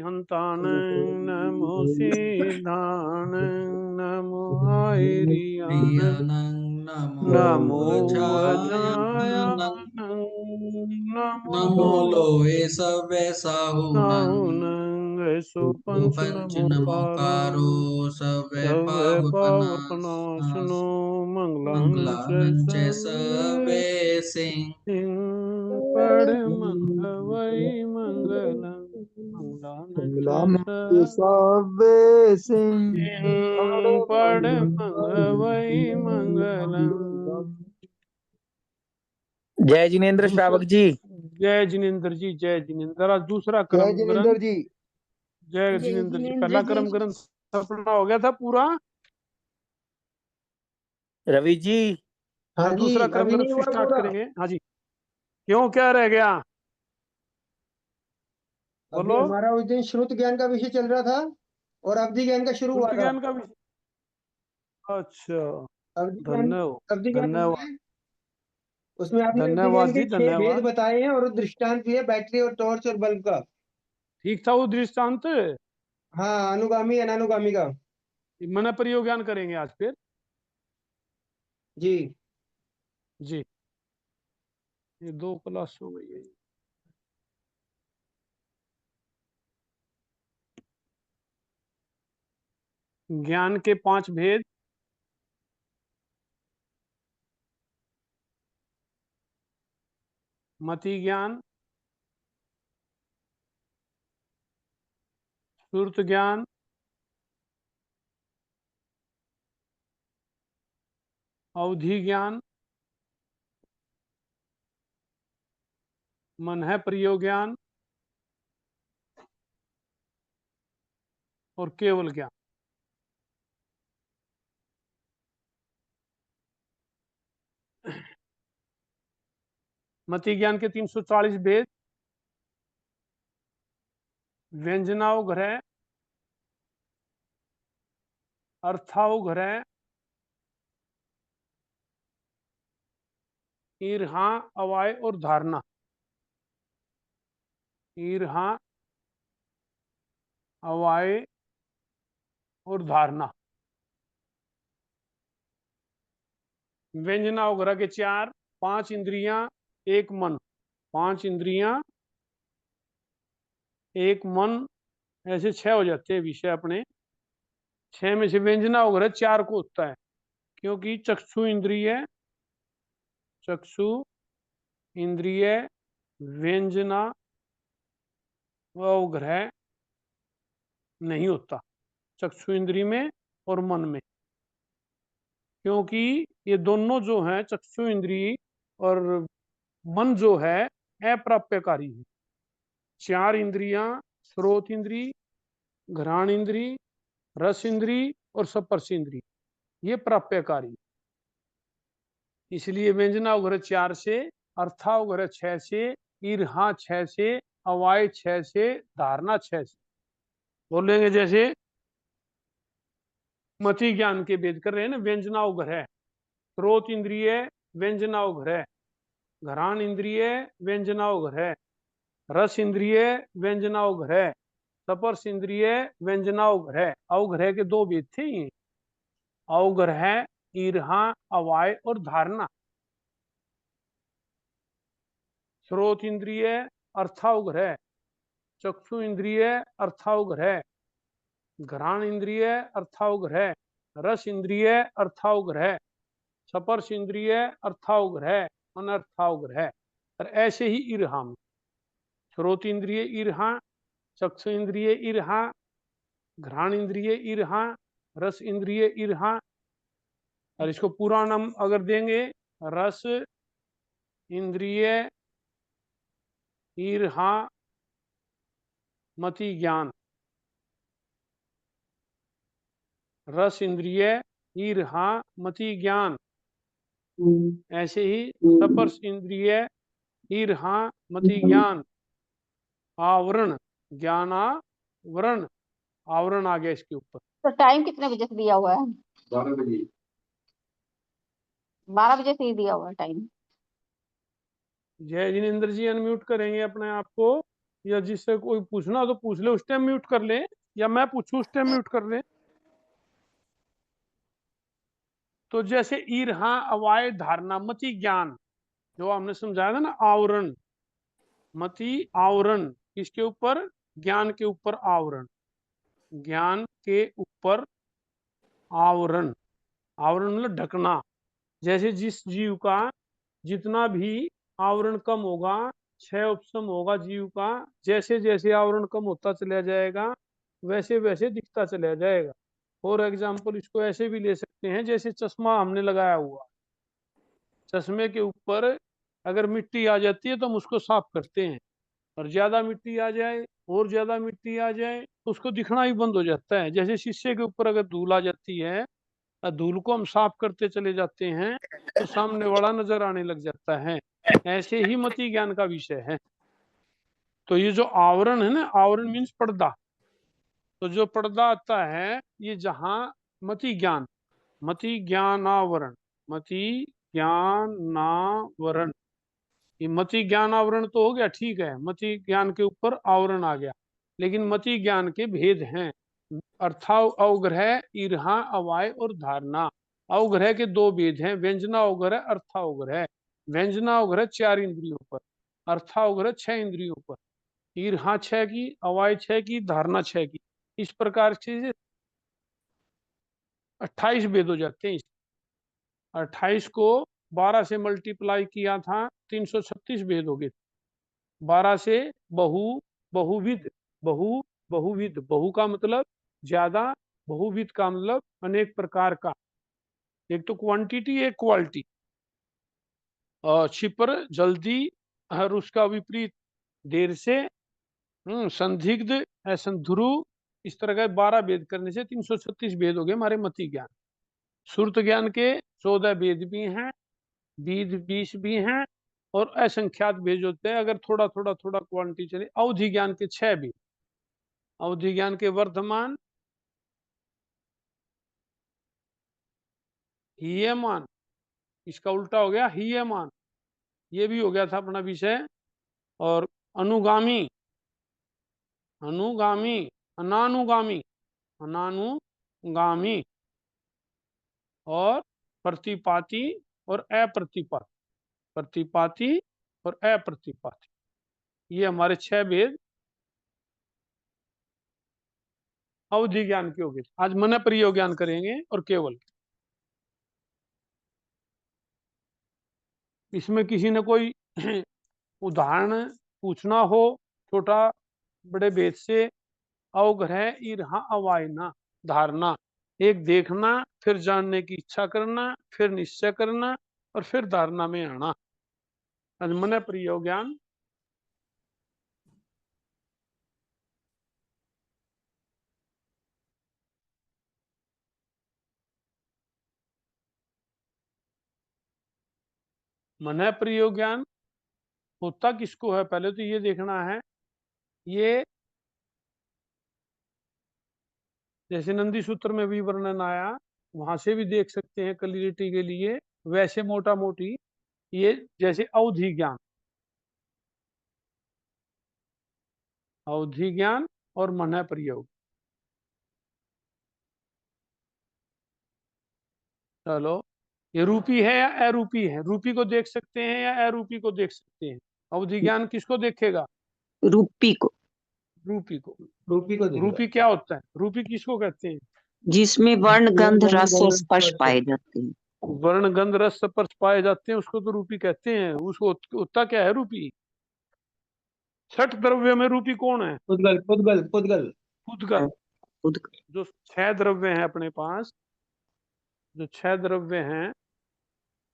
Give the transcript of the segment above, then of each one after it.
अरिहंतानं नमो सिद्धानं नमो आयरियानं प्रियानं नमो नमो अजायानं अजायानं नमो नमो लोहे सवे साहुनं साहुनं ऐसो पंच पंच नमोकारो नमोकारो सवे सवे पावपनाशनो पावपनाशनो मंगलानं च मंगलानं च सवे सवे सिंह परमंगवै मंगलं मंगलानं च सबे सिंह परमंगवै मंगलं। जय जिनेन्द्र श्रावक जी। जय जिनेन्द्र जी, जय जिनेन्द्र। आज दूसरा जय क्रम जिनेन्द्र ग्रंथ। जी। जय जिनेन्द्र जी। पहला क्रम ग्रंथ सपना हो गया था पूरा। रवि जी हाँ अब जी, दूसरा क्रम अभी नहीं ग्रंथ हुआ फिर स्टार्ट पूरा। करेंगे। हाँ जी, क्यों क्या रह गया अभी बोलो। हमारा उस दिन श्रुत ज्ञान का विषय चल रहा था और अवधि ज्ञान का शुरू हुआ श्रुति था। ज्ञान का भी। अच्छा, अवधि ज्ञान, धन्यवाद अवधि ज्ञान धन्यवाद में उसमें आपने अवधि ज्ञान धन्यवाद के जी, 6 भेद धन्यवाद। बताए हैं और दृष्टांत भी है बैटरी और टॉर्च और बल्ब का। ठीक था वो दृष्टांत। हाँ, अनुगामी अनानुगामी का। मन प्रयोग ज्ञान करेंगे आज फिर। जी। जी, ये 2 क्लास हो गई है। ज्ञान के 5 भेद। मति ज्ञान, श्रुत ज्ञान, अवधि ज्ञान, मन है प्रयोग ज्ञान और केवल ज्ञान। मति ज्ञान के 340 भेद। व्यंजनावग्रह, अर्थावग्रह, ईर्हा, अवाय और धारणा। ईर्हा, अवाय और धारणा। व्यंजनावग्रह के 4, 5 इंद्रियां, 1 मन। 5 इंद्रियां, 1 मन, ऐसे 6 हो जाते हैं विषय अपने। 6 में से व्यंजनावग्रह 4 को होता है, क्योंकि चक्षु इंद्रिय, चक्षु इंद्रिय व्यंजना अवग्रह नहीं होता चक्षु इंद्रिय में और मन में, क्योंकि ये दोनों जो हैं चक्षु इंद्रिय और मन जो है अप्राप्यकारी है। 4 इंद्रियां, श्रोत इंद्रिय, घ्राण इंद्रिय, रस इंद्रिय और स्पर्श इंद्रिय, ये प्राप्यकारी। इसलिए व्यंजनावग्रह 4 से, अर्थावग्रह 6 से, ईर्हा 6 से, अवाय 6 से, धारणा 6 से। बोलेंगे जैसे मति ज्ञान के भेद कर रहे हैं ना। व्यंजनावग्रह, श्रोत इंद्रिय व्यंजनावग्रह, घ्राण इंद्रिय व्यंजनावग्रह, रस इंद्रिय व्यंजनावग्रह, स्पर्श इंद्रिय व्यंजनावग्रह। अवग्रह के 2 भेद थे ये, अवग्रह, ईर्हा, अवाय और धारणा। श्रोत इंद्रिय अर्थावग्रह, चक्षु इंद्रिय अर्थावग्रह, घ्राण इंद्रिय अर्थावग्रह, रस इंद्रिय अर्थावग्रह, स्पर्श इंद्रिय अर्थावग्रह, अनर्थावग्रह। और ऐसे ही ईर्हा में श्रोत इंद्रिय ईर्हा, चक्षु इंद्रिय ईर्हा, घ्राण इंद्रिय ईर्हा, रस इंद्रिय ईर्हा। और इसको पूरा नाम अगर देंगे, रस इंद्रिय ईर्हा मति ज्ञान, रस इंद्रिय ईर्हा मति ज्ञान। ऐसे ही स्पर्श इंद्रिय ईर्हा मति ज्ञान, आवरण, ज्ञानावरण, आवरण आ गया इसके ऊपर। तो टाइम कितने बजे से दिया हुआ है? 12 बजे। 12 बजे से ही दिया हुआ है टाइम। जय जिनेन्द्र जी, अनम्यूट करेंगे अपने आप को। या जिससे कोई पूछना हो तो पूछ ले, उस टाइम म्यूट कर ले, या मैं पूछूं उस टाइम म्यूट कर ले। तो जैसे ईरहा अवाय धारणा मति ज्ञान, जो हमने समझाया था ना, आवरण, मति आवरण, किसके ऊपर? ज्ञान के ऊपर आवरण, ज्ञान के ऊपर आवरण, आवरण मतलब ढकना। जैसे जिस जीव का जितना भी आवरण कम होगा, क्षय उपशम होगा जीव का, जैसे जैसे आवरण कम होता चला जाएगा वैसे वैसे दिखता चला जाएगा। फॉर एग्जाम्पल इसको ऐसे भी ले सकते हैं, जैसे चश्मा हमने लगाया हुआ, चश्मे के ऊपर अगर मिट्टी आ जाती है तो हम उसको साफ करते हैं, और ज्यादा मिट्टी आ जाए और ज्यादा मिट्टी आ जाए तो उसको दिखना ही बंद हो जाता है। जैसे शीशे के ऊपर अगर धूल आ जाती है, धूल को हम साफ करते चले जाते हैं तो सामने वाला नजर आने लग जाता है। ऐसे ही मति ज्ञान का विषय है। तो ये जो आवरण है ना, आवरण मीन्स पर्दा, तो जो पर्दा आता है ये जहां मति ज्ञान, मति ज्ञानावरण, मति ज्ञानावरण, ये मति ज्ञान आवरण तो हो गया, ठीक है, मति ज्ञान के ऊपर आवरण आ गया। लेकिन मति ज्ञान के भेद हैं, अर्था अवग्रह, ईर्हा अवाय और धारणा। अवग्रह के दो भेद हैं, व्यंजना अवग्रह, अर्था अवग्रह। व्यंजना अवग्रह 4 इंद्रियों पर, अर्था अवग्रह 6 इंद्रियों पर, ईर्हा 6 की, अवाय 6 की, धारणा 6 की। इस प्रकार से 28 भेद हो जाते हैं। 28 को 12 से मल्टीप्लाई किया था, 336 भेद हो गए। 12 से बहु, बहुविध, बहु, बहुविध, बहु का मतलब ज्यादा, बहुविध का मतलब अनेक प्रकार का। एक तो क्वांटिटी, एक क्वालिटी। क्षिपर जल्दी, और उसका विपरीत देर से, संदिग्ध, असंध्रु, इस तरह का 12 भेद करने से 336 भेद हो गए हमारे मति ज्ञान। श्रुत ज्ञान के 14 भेद भी हैं, विध 20 भी हैं, और असंख्यात भेद होते हैं अगर थोड़ा थोड़ा थोड़ा क्वांटिटी चले। अवधि ज्ञान के 6 भेद, अवधि ज्ञान के वर्तमान, हीयमान, इसका उल्टा हो गया हीयमान, ये भी हो गया था अपना विषय। और अनुगामी, अनुगामी, अनानुगामी, अनानुगामी, और प्रतिपाती और अप्रतिपाती, प्रतिपाती और अप्रतिपाती, ये हमारे 6 भेद अवधि ज्ञान के हो गए। आज मन प्रयोग ज्ञान करेंगे, और केवल इसमें किसी ने कोई उदाहरण पूछना हो छोटा बड़े भेद से, अवग्रह, ईर्हा अवायना, धारणा, एक देखना, फिर जानने की इच्छा करना, फिर निश्चय करना, और फिर धारणा में आना। मन प्रयोग ज्ञान। मन प्रयोग ज्ञान होता किसको है, पहले तो ये देखना है। ये जैसे नंदी सूत्र में भी वर्णन आया, वहां से भी देख सकते हैं क्लियरिटी के लिए। वैसे मोटा मोटी ये जैसे अवधि ज्ञान, अवधि ज्ञान और मन प्रयोग। चलो, ये रूपी है या अरूपी है? रूपी को देख सकते हैं या अरूपी को देख सकते हैं? अवधि ज्ञान किसको देखेगा? रूपी को, रूपी को। रूपी को देखेगा। रूपी क्या होता है? रूपी किसको कहते हैं? जिसमें वर्ण गंध रस और स्पर्श पाए जाते हैं। वर्ण गंध रस स्पर्श पाए जाते हैं, उसको तो रूपी कहते हैं। उसको होता क्या है रूपी? 6 द्रव्य में रूपी कौन है? पुद्गल, पुद्गल, पुद्गल। पुद्गल। खुद जो 6 द्रव्य हैं अपने पास, जो 6 द्रव्य हैं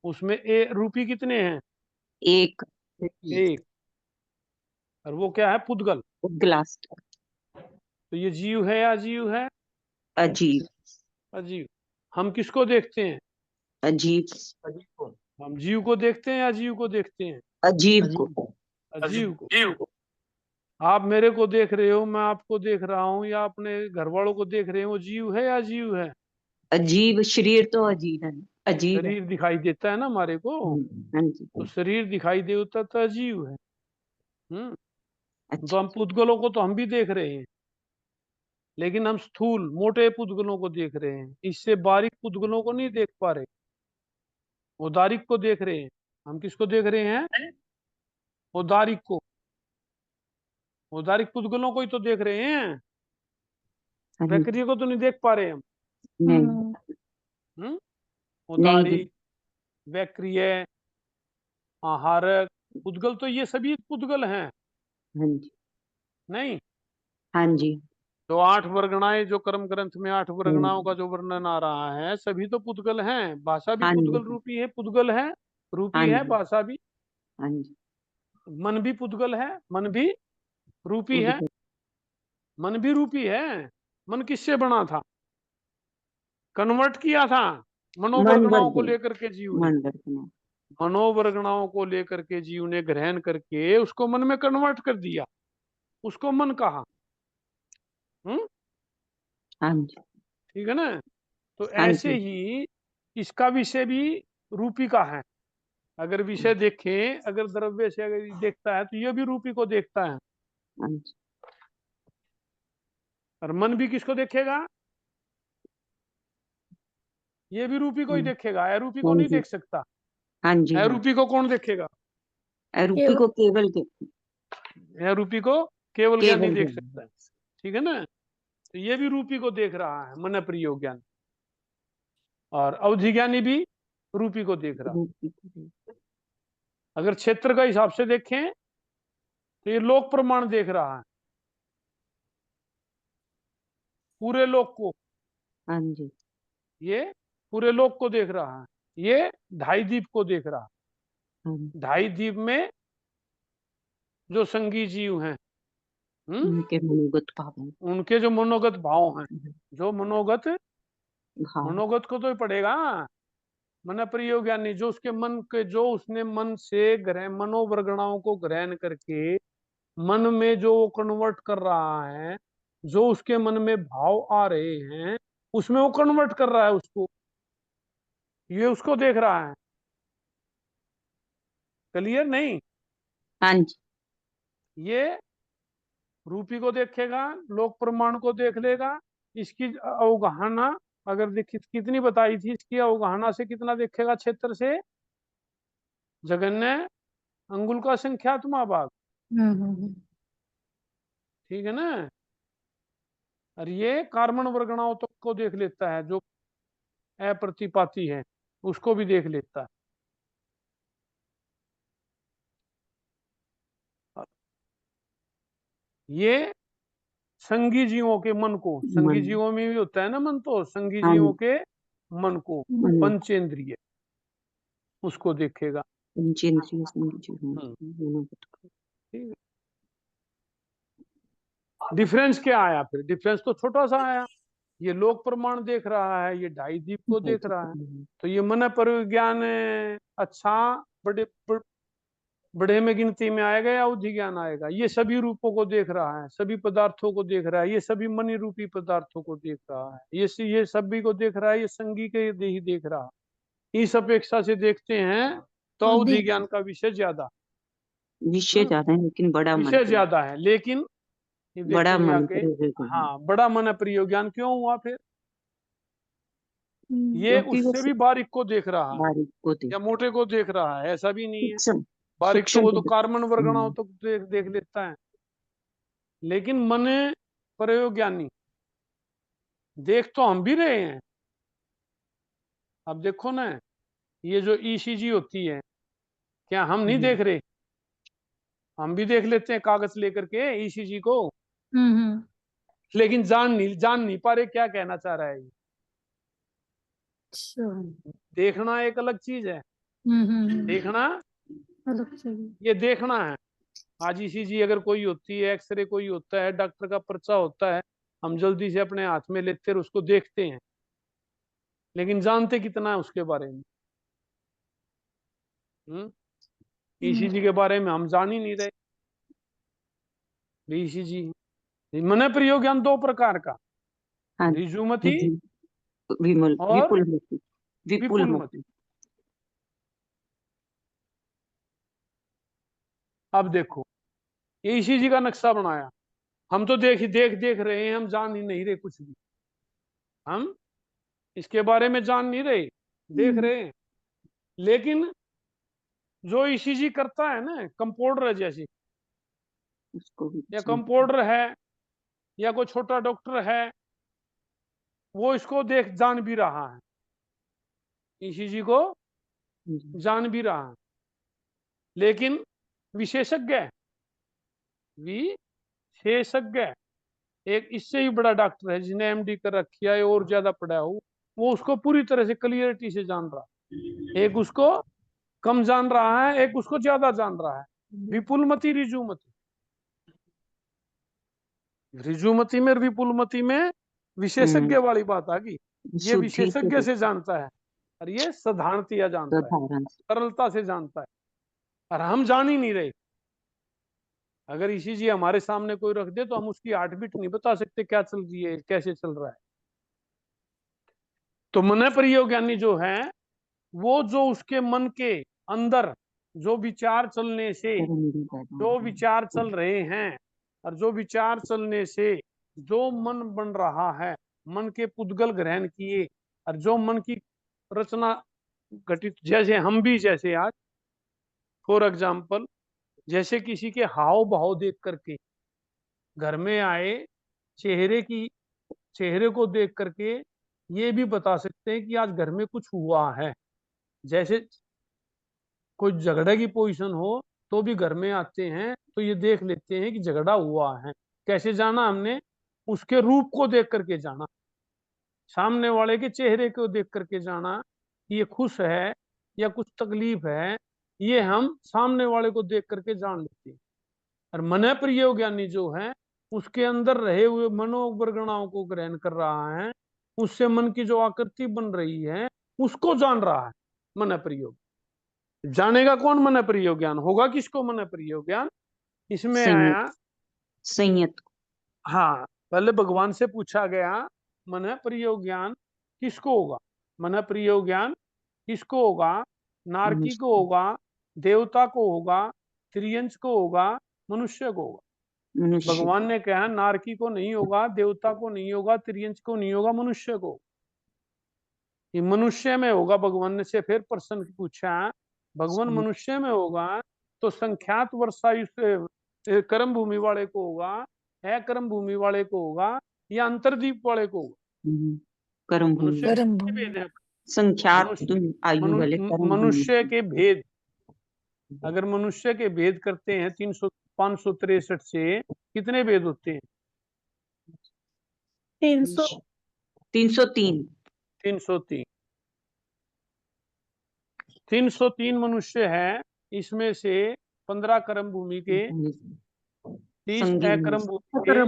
उसमें रूपी कितने हैं? एक एक। और वो क्या है? पुद्गल। ग्लास तो ये जीव है या अजीव है? अजीब, अजीव। हम किसको देखते हैं? अजीब, हम जीव को देखते हैं या अजीव को देखते हैं? अजीब को, अजीव को। आप मेरे को देख रहे हो, मैं आपको देख रहा हूँ, या अपने घर वालों को देख रहे हो, वो जीव है या अजीव है? अजीब। शरीर तो अजीब है, अजीब है। शरीर दिखाई देता है ना हमारे को, हाँ जी। तो शरीर दिखाई देता तो अजीव है। हम्म तो अच्छा हम पुद्गलों को तो हम भी देख रहे हैं, लेकिन हम स्थूल मोटे पुद्गलों को देख रहे हैं, इससे बारीक पुद्गलों को नहीं देख पा रहे। औदारिक को देख रहे हैं। हम किसको देख रहे हैं? औदारिक को। औदारिक पुद्गलों को ही तो देख रहे हैं, हाँ जी, वैक्रिय को तो नहीं देख पा रहे हम। नहीं हम्म नहीं औदारिक, वैक्रिय, आहारक, पुद्गल, तो ये सभी पुद्गल हैं। हाँ जी, नहीं, हाँ जी, जो 8 वर्गणाएं, जो कर्म ग्रंथ में 8 वर्गणाओं का हम्म, जो वर्णन आ रहा है, सभी तो पुद्गल हैं। भाषा भी हाँ जी, पुद्गल रूपी है, पुद्गल है हाँ रूपी है जी, भाषा भी। हाँ जी, मन भी पुद्गल है, मन भी रूपी है। पुद्गल, मन भी रूपी है। मन किससे बना था? कन्वर्ट किया था मन मनोवर्गणाओं को वर्ग, लेकर के जीव ने। मन वर्ग में, मनोवर्गणाओं को लेकर के जीव ने ग्रहण करके उसको मन में कन्वर्ट कर दिया, उसको मन कहा। हम्म हाँ जी, ठीक है ना? तो हाँ ऐसे जी, ही इसका विषय भी रूपी का है। अगर विषय देखें, अगर द्रव्य से अगर देखता है तो यह भी रूपी को देखता है। हाँ जी, और मन भी किसको देखेगा? ये भी रूपी को ही देखेगा, अरूपी को हाँ नहीं जी, देख सकता। हाँ जी, हाँ, अरूपी को कौन देखेगा? रूपी को केवल के अरूपी को केवल ज्ञानी केवल देख ज्ञान, सकता है। ठीक है ना? तो ये भी रूपी को देख रहा है, मन प्रयोग ज्ञान। और अवधि ज्ञानी भी रूपी को देख रहा। रूपी को, अगर क्षेत्र का हिसाब से देखें तो ये लोक प्रमाण देख रहा है, पूरे लोक को। हाँ जी, ये पूरे लोक को देख रहा है। ये ढाई द्वीप को देख रहा हाँ, है। ढाई द्वीप में जो संगी जीव हैं, उनके मनोगत भावों, उनके जो मनोगत भाव हैं, जो मनोगत, भाव, मनोगत को तो ही पढ़ेगा। मन प्रयोग यानी जो उसके मन के, जो उसने मन से ग्रह मनोवर्गणाओं को ग्रहण करके मन में जो वो कन्वर्ट कर रहा है, जो उसके मन में भाव आ रहे हैं, उसमें वो कन्वर्ट कर रहा है उसको। ये उसको देख रहा है। क्लियर? नहीं, हाँ जी, ये रूपी को देखेगा, लोक प्रमाण को देख लेगा। इसकी अवगाहना अगर देखी कितनी बताई थी, इसकी अवगाहना से कितना देखेगा? क्षेत्र से जगन्य अंगुल का संख्यात्मा भाग। ठीक है ना? और ये कार्बन वर्गणाओं तक को देख लेता है, जो अप्रतिपाती है उसको भी देख लेता है। ये संगी जीवों के मन को, संगी मन, जीवों में भी होता है ना मन, तो संगी हाँ जीवों जी, के मन को, मन, पंचेंद्रिय, उसको देखेगा। पंचेंद्रिय संयोजन, हम्म, मनोगत को, ठीक है। डिफरेंस क्या आया फिर? डिफरेंस तो छोटा सा आया। ये लोक प्रमाण देख रहा है, ये ढाई द्वीप को हाँ देख जी, रहा है। तो ये मन पर ज्ञान अच्छा, बड़े बड़े में गिनती में आएगा या अवधि ज्ञान आएगा? ये सभी रूपों को देख रहा है, सभी पदार्थों को देख रहा है, ये सभी मनी रूपी पदार्थों को देख रहा है, ये सभी को देख रहा है, ये संगी के ही देख रहा है। इस अपेक्षा से देखते हैं तो अवधि ज्ञान का विषय ज्यादा, विषय ज्यादा है लेकिन बड़ा मन विषय पर, ज्यादा है, लेकिन ये बड़ा देखेंगे मन आगे। पर है, हाँ, बड़ा मन प्रयोग ज्ञान क्यों हुआ फिर? ये क्योंकि वो उससे भी बारीक को देख रहा है, बारीक को या देख, मोटे को देख रहा है, ऐसा भी नहीं है। सूक्ष्म, बारीक तो सूक्ष्म वो को तो देख, कार्बन वर्गणाओं तक देख लेता है। लेकिन मन प्रयोग ज्ञानी देख तो हम भी रहे हैं। अब देखो ना, ये जो ईसीजी होती है, क्या हम नहीं देख रहे? हम भी देख लेते हैं कागज लेकर के ईसीजी को, लेकिन जान नहीं पा रहे क्या कहना चाह रहा है ये। देखना एक अलग चीज है। देखना, ये देखना है। आज ईसीजी अगर कोई होती है, एक्सरे कोई होता है, डॉक्टर का पर्चा होता है, हम जल्दी से अपने हाथ में लेते हैं, उसको देखते हैं, लेकिन जानते कितना है उसके बारे में? ईसीजी के बारे में हम जान ही नहीं रहे। ईसीजी मन प्रयोग ज्ञान दो प्रकार का, हाँ, ऋजुमति विमल, और विपुल मति, विपुल विपुलमति। मति, अब देखो, ये ईसीजी का नक्शा बनाया। हम तो देख रहे हैं, हम जान ही नहीं रहे कुछ भी। हम इसके बारे में जान नहीं रहे, देख रहे हैं। लेकिन जो ईसीजी करता है ना, कंपाउंडर जैसे, उसको भी या कंपाउंडर है या कोई छोटा डॉक्टर है, वो इसको जान भी रहा है, ईसीजी को जान भी रहा है। लेकिन विशेषज्ञ एक इससे ही बड़ा डॉक्टर है जिसने एमडी कर रखी है और ज्यादा पढ़ा हो, वो उसको पूरी तरह से क्लियरिटी से जान रहा है। एक उसको कम जान रहा है, एक उसको ज्यादा जान रहा है। विपुलमति रिजुमति, रिजुमति में और विपुलमति में विशेषज्ञ वाली बात आ गई। ये शुद्धि विशेषज्ञ से जानता है और ये साधारणतया जानता है, साधारण से। सरलता से जानता है, और हम जान ही नहीं रहे। अगर ईसीजी हमारे सामने कोई रख दे तो हम उसकी हार्ट बीट नहीं बता सकते, क्या चल रही है, कैसे चल रहा है। तो मन प्रयोज्ञानी जो है, वो जो उसके मन के अंदर जो विचार चलने से, जो विचार चल रहे हैं और जो विचार चलने से जो मन बन रहा है, मन के पुद्गल ग्रहण किए और जो मन की रचना घटित, जैसे हम भी, जैसे आज फॉर एग्जाम्पल, जैसे किसी के हाव भाव देख करके घर में आए, चेहरे को देख करके ये भी बता सकते हैं कि आज घर में कुछ हुआ है। जैसे कोई झगड़े की पोजीशन हो तो भी घर में आते हैं तो ये देख लेते हैं कि झगड़ा हुआ है। कैसे जाना हमने? उसके रूप को देख करके जाना, सामने वाले के चेहरे को देख करके जाना कि ये खुश है या कुछ तकलीफ है, ये हम सामने वाले को देख करके जान लेते हैं। और मन प्रयोज्ञानी जो है, उसके अंदर रहे हुए मनोवरगणाओं को ग्रहण कर रहा है, उससे मन की जो आकृति बन रही है उसको जान रहा है। मन प्रयोग जानेगा कौन? मन प्रयोज्ञान होगा किसको मन प्रयोज्ञान? इसमें आया संयत। हाँ, पहले भगवान से पूछा गया मन प्रयोज्ञान किसको होगा? मन प्रयोज्ञान किसको होगा? नारकी को होगा, देवता को होगा, त्रियंच को होगा, मनुष्य को होगा। भगवान ने कहा नारकी को नहीं होगा, देवता को नहीं होगा, त्रियंच को नहीं होगा, मनुष्य को। ये मनुष्य में होगा। भगवान ने से फिर प्रश्न पूछा, भगवान मनुष्य में होगा तो संख्यात वर्षायुष कर्म भूमि वाले को होगा, अकर्म भूमि वाले को होगा, या अंतर्दीप वाले को होगा? कर्म मनुष्य भूमि के भेद है, संख्यात आयु वाले मनुष्य के भेद। अगर मनुष्य के भेद करते हैं 563 से, कितने भेद होते हैं? 303 303 मनुष्य है। इसमें से 15 कर्म भूमि के, 30 अकर्म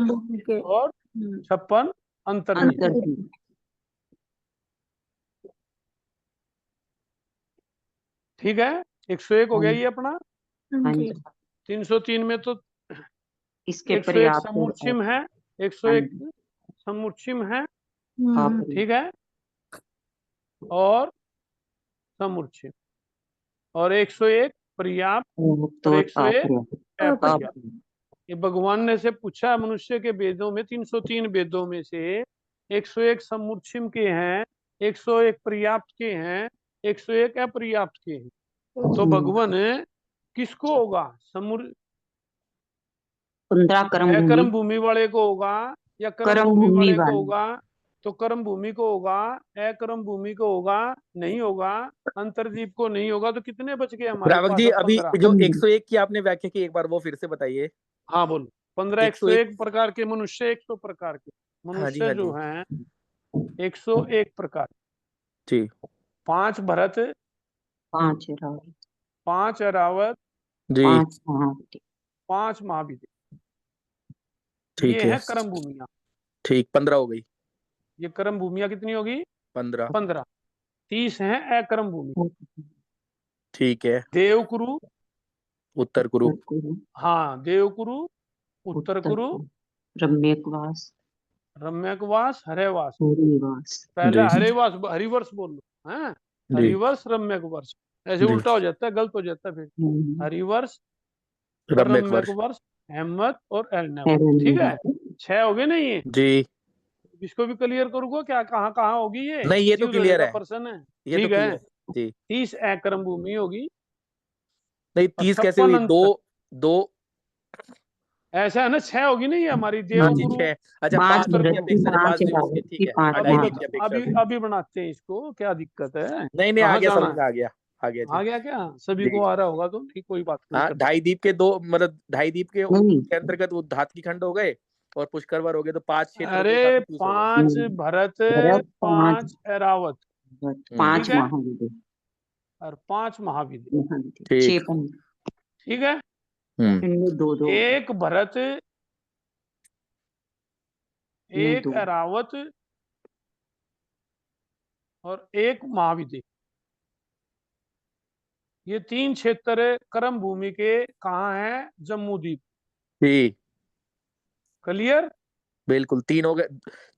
भूमि के और 56 अंतर्दीप। ठीक है, 101 हो गया ये अपना। 303 में तो इसके 101 समूर्छिम है, 101 समूर्छिम है, ठीक है, और समूर्छिम, और 101 पर्याप्त और 101 अपर्याप्त। ये भगवान ने से पूछा मनुष्य के वेदों में, 303 वेदों में से 101 समूर्छिम के हैं, 101 पर्याप्त के हैं, 101 अपर्याप्त के हैं। तो भगवान किसको होगा? 15 कर्म भूमि वाले को होगा या कर्म भूमि वाले को होगा? तो कर्म भूमि को होगा, अकर्म भूमि को होगा, नहीं होगा, अंतर्दीप को नहीं होगा। तो कितने बच गए हमारे रावक पास? जी, अभी 15। जो 101 की आपने व्याख्या की, एक बार वो फिर से बताइए। हाँ बोलो। 15 101 प्रकार के मनुष्य, 100 प्रकार के मनुष्य जो हैं 101 प्रकार जी। 5 भरत, 5 अरावत जी, 5 महाविद्य, ठीक ये है। है कर्म भूमिया। ठीक, 15 हो गई। ये कर्म भूमिया कितनी होगी? 15। 30 है अकर्म भूमि। ठीक है। देवकुरु, उत्तर कुरु। हाँ, देवकुरु, उत्तर कुरु, रम्यकवास, हरेवास। हरिवास। पहले हरेवास, हरिवर्ष बोल लो, है हरिवर्ष रम्यक वर्ष। ऐसे उल्टा हो जाता है, गलत हो जाता है फिर। हरिवर्ष रम्यक वर्ष। वर्ष हेमत और एलनेवत। ठीक है, 6 हो गए ना ये। जी। इसको भी क्लियर करूंगा क्या, कहाँ कहाँ होगी ये, नहीं, ये तो जीव क्लियर का है, प्रश्न है। ये तो ठीक है, क्लियर जी। 30 एकरम भूमि होगी नहीं, और 30 कैसे 56 हुई? अंतर। दो। ऐसा है ना, 6 होगी ना ये हमारी हाँ जी, देवगुरु 6। अच्छा, पांच 5 उत्तर की भरत गुरु। की, अपेक्षा से 5 पांच नहीं उसके, रावत ठीक की, है, 5 अभी ढाई बता, की अपेक्षा अभी से। अभी बनाते हैं इसको, क्या दिक्कत है। नहीं नहीं, आ कहाँ गया, जाना समझ में है, आ गया, आ गया आ जी। गया क्या, सभी जी। को आ रहा होगा तो ठीक, कोई बात नहीं हाँ, कर। ढाई द्वीप के 2, मतलब ढाई द्वीप के नहीं, के अंतर्गत वो धातकी खंड हो गए और पुष्करवर हो गए, तो 5 क्षेत्रों के हिसाब अरे से 30 हो गए। 5 भरत, भरत 5, 5 ऐरावत, 5 ठीक है, महाविद्य, और 5 महाविद्य। महाविद्य, ठीक। 6 पंच, ठीक है, इनमें 2-2, एक भरत, में एक 2, ऐरावत और एक महाविद्य। ये 3 क्षेत्र कर्म भूमि के कहाँ है, जम्मू द्वीप। जी, क्लियर। बिल्कुल। 3 हो गए,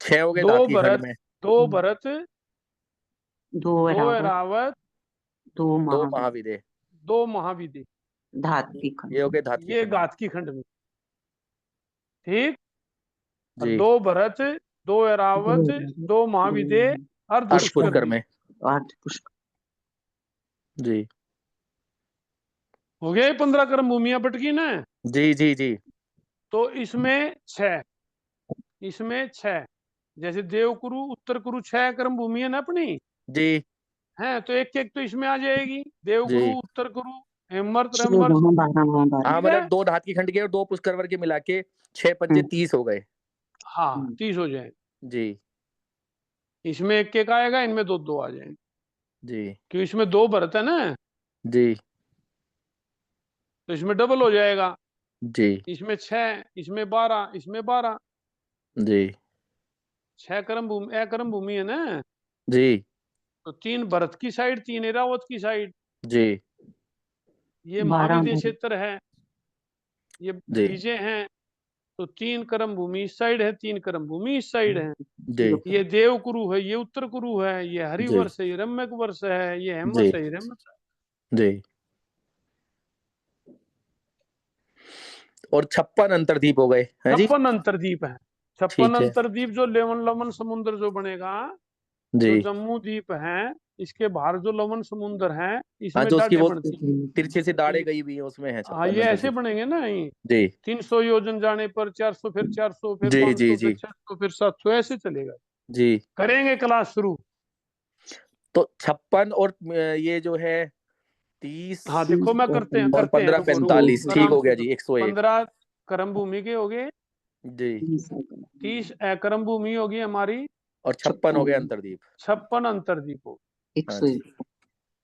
6 हो गए 2 धातकी खंड भरत, में, 2 भरत, 2 2 रावत, ऐरावत, 2 2 महाविद्य, महाविद्य। 2 महाविद्य। धातु की ये हो खंड, गए धातकी ये खंड में। घातकी खंड में। ठीक, और जी। 2 भरत, 2 ऐरावत, 2 महाविद्य, अर्ध अर्ध पुष्कर पुष्कर द्वीप। में। अर्ध पुष्कर, जी हो गया 15 कर्म भूमियां बटकी ना। जी जी जी। तो इसमें 6, इसमें 6, जैसे देवकुरु उत्तर कुरु 6 कर्म भूमि है ना अपनी, जी है तो एक एक तो इसमें आ जाएगी, देवगुरु, जी। उत्तर गुरु, हेमर्थ, 6 रमर्थ। वहाँ 12 वहाँ 12, हाँ, ठीक है, मतलब 2 धातकी खंड के और 2 पुष्करवर के मिला के 6 पंचे 30 हो गए। हाँ 30 हो जाए। जी इसमें एक एक आएगा, इनमें 2 आ जाएंगे, जी क्योंकि इसमें 2 भरत है ना, जी तो इसमें डबल हो जाएगा। जी इसमें 6, इसमें 12, इसमें 12, जी 6 कर्म भूमि, कर्म भूमि है ना, जी तो 3 भरत की साइड, 3 ऐरावत की साइड। जी ये 12 महाविद्य भरत, क्षेत्र है, ये जी बीजे हैं, तो 3 कर्म भूमि इस साइड है, 3 कर्म भूमि इस साइड है। जी ये देव कुरु है, ये उत्तर कुरु है, ये जी हरिवर्ष है, ये रम्यक वर्ष है, ये जी हेमत है, ये रम्यक है। जी। और 56 अंतर्दीप हो गए हैं जी। 56 अंतरद्वीप है, 56 ठीक है अंतरद्वीप, जो लेवन लवन समुद्र जो बनेगा, जो जी। जम्मू द्वीप है, इसके बाहर जो लवन समुद्र है, हाँ, इसमें जो उसकी डाटे वो बनती हैं। तिरछे से दाढ़े ये, गई हुई है, उसमें है हाँ 56 ये ऐसे अंतर्दीप। बनेंगे ना, ये जी 300 योजन जाने पर 400, फिर 400, फिर जी जी 500, फिर जी 600, फिर 700, ऐसे चलेगा। जी। करेंगे क्लास शुरू। तो 56 और ये जो है 30 हाँ देखो, मैं और करते हैं, 15 रुको रुको, 45, ठीक आराम हो से गया करो। जी, 101। 15 कर्म भूमि के हो गए, जी। 30 अकर्म भूमि होगी हमारी, और 56 हो गए अंतर्दीप। 56 अंतरद्वीप हो, हाँ जी 101,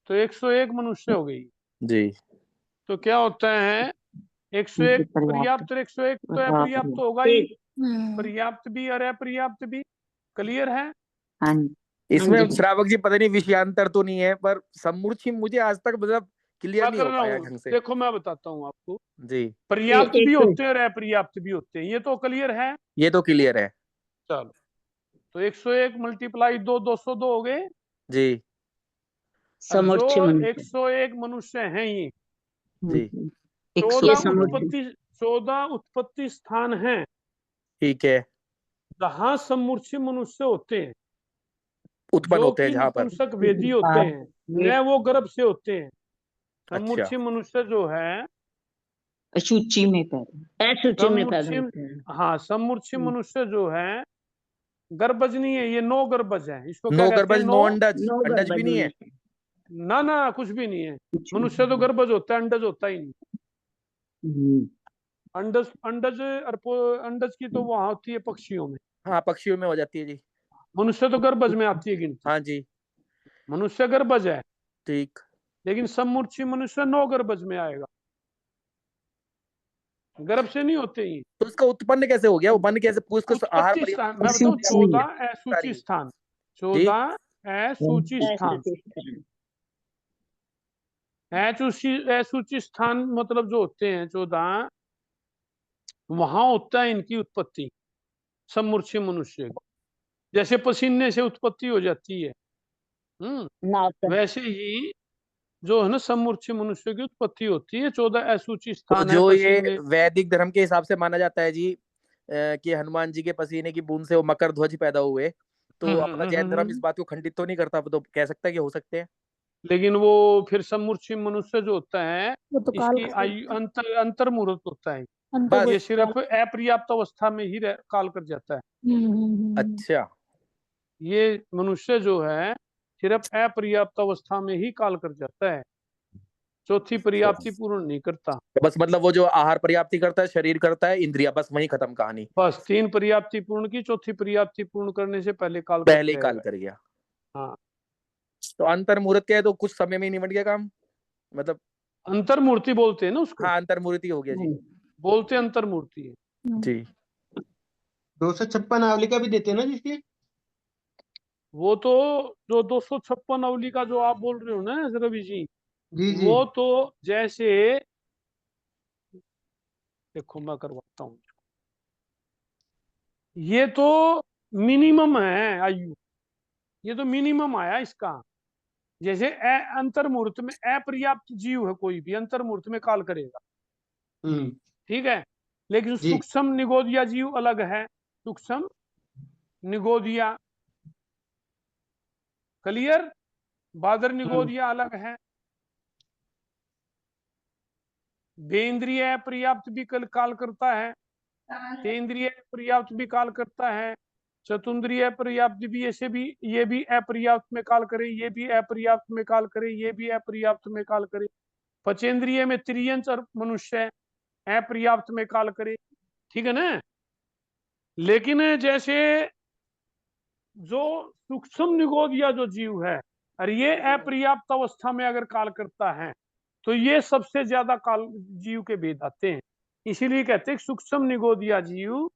तो 101 मनुष्य हो गई। जी तो क्या होता है, 101 पर्याप्त, पर्याप्त, 101 तो अपर्याप्त तो होगा ही, पर्याप्त, पर्याप्त भी और अपर्याप्त भी। क्लियर है। हाँ इसमें जी, श्रावक जी पता नहीं विषयांतर तो नहीं है, पर समूर्छि मुझे आज तक मतलब क्लियर मैं नहीं कर हो रहा पाया हूँ, ढंग से। देखो मैं बताता हूँ आपको, जी, पर्याप्त भी 101, होते हैं और अपर्याप्त भी होते हैं, ये तो क्लियर है। ये तो क्लियर है। चलो, तो 101 मल्टीप्लाई 2, 202 हो गए, जी और जो समोच्च मनुष्य, 101 मनुष्य हैं ये जी 14 101 उत्पत्ति, 14 उत्पत्ति स्थान हैं ठीक है। जहां समूर्छि मनुष्य होते हैं, उत्पन्न जो होते हैं कि जहां पर। नपुंसक वेदी होते हैं, न वो गर्भ से होते हैं। अच्छा समूर्छि मनुष्य जो है, अशुचि में पैदा, अशुचि में पैदा समूर्छि, होते हैं। हाँ समूर्छि मनुष्य जो है, गर्भज नहीं है, ये नो गर्भज है, इसको क्या नो कहते हैं, गर्भज, नो। नो अंडज, नो अंडज भी नहीं है। गर्भ, ना ना कुछ भी नहीं है, मनुष्य तो गर्भज होता है, अंडज होता ही नहीं। अंडज, अंडज अंडज की तो वहां होती है पक्षियों में, हाँ, पक्षियों में हो जाती है जी। मनुष्य तो गर्भज में आती है गिनती। हाँ जी मनुष्य गर्भज है, ठीक। लेकिन समूर्छि मनुष्य नो गर्भज में आएगा, गर्भ से नहीं होते ही। तो उसका उत्पन्न कैसे हो गया, वो बन कैसे, उसको आहार उत्पत्ति स्थान मैं परिवर्तन बताऊं, क्या हो गया? 14 असूची सारी स्थान, जी 14 असूची स्थान, असूची स्थान मतलब जो होते हैं 14, वहां होता है इनकी उत्पत्ति, समूर्छि मनुष्य की। जैसे पसीने से उत्पत्ति हो जाती है, वैसे ही जो है ना समूर्छी मनुष्य की उत्पत्ति होती है। 14 असूची तो स्थान है जो ये पसीने। वैदिक धर्म के हिसाब से माना जाता है जी कि हनुमान जी के पसीने की बूंद से वो मकर ध्वज पैदा हुए, तो अपना जैन धर्म इस बात को खंडित तो नहीं करता, तो कह सकता है कि हो सकते हैं। लेकिन वो फिर समूर्छी मनुष्य जो होता है वो तो काल इसकी आयु अंतर मुहूर्त होता है। अंतर ये सिर्फ अपर्याप्त अवस्था में ही काल कर जाता है। अच्छा, ये मनुष्य जो है सिर्फ अपर्याप्त अवस्था में ही काल कर जाता है, चौथी पर्याप्ति पूर्ण नहीं करता। तो बस मतलब वो जो आहार पर्याप्ति करता है, शरीर करता है, इंद्रिया, बस वही खत्म कहानी। बस 3 पर्याप्ति पूर्ण की, चौथी पर्याप्ति पूर्ण करने से पहले काल पहले ही काल कर गया। हाँ, तो अंतर मुहूर्त क्या है, तो कुछ समय में ही निपट गया काम, मतलब अंतर मूर्ति बोलते हैं ना उसको। हाँ, अंतर मुहूर्त ही हो गया जी। बोलते अंतर मूर्ति है जी। 256 आवलिका भी देते हैं ना जिसकी। वो तो जो 256 अवली का जो आप बोल रहे हो ना रवि जी, जी जी। वो तो जैसे देखो मैं करवाता हूँ, ये तो मिनिमम है आयु, ये तो मिनिमम आया इसका। जैसे अंतर्मूर्त में अपर्याप्त जीव है, कोई भी अंतर्मूर्त में काल करेगा, ठीक है। लेकिन जी। सूक्ष्म निगोदिया जीव अलग है, सूक्ष्म निगोदिया, क्लियर। बादर निगोदिया अलग है। बेंद्रिय पर्याप्त भी काल करता है, तेंद्रिय पर्याप्त भी काल करता है, चतुंद्रिय पर्याप्त भी, ऐसे भी ये भी अपर्याप्त में काल करे, ये भी अपर्याप्त में काल करे, ये भी अपर्याप्त में काल करे। पचेंद्रिय में त्रियंच और मनुष्य अपर्याप्त में काल करे, ठीक है ना। लेकिन जैसे जो सूक्ष्म निगोदिया जो जीव है, और ये अपर्याप्त अवस्था में अगर काल करता है तो ये सबसे ज्यादा काल जीव के भेद आते हैं। इसीलिए कहते हैं सूक्ष्म निगोदिया जीव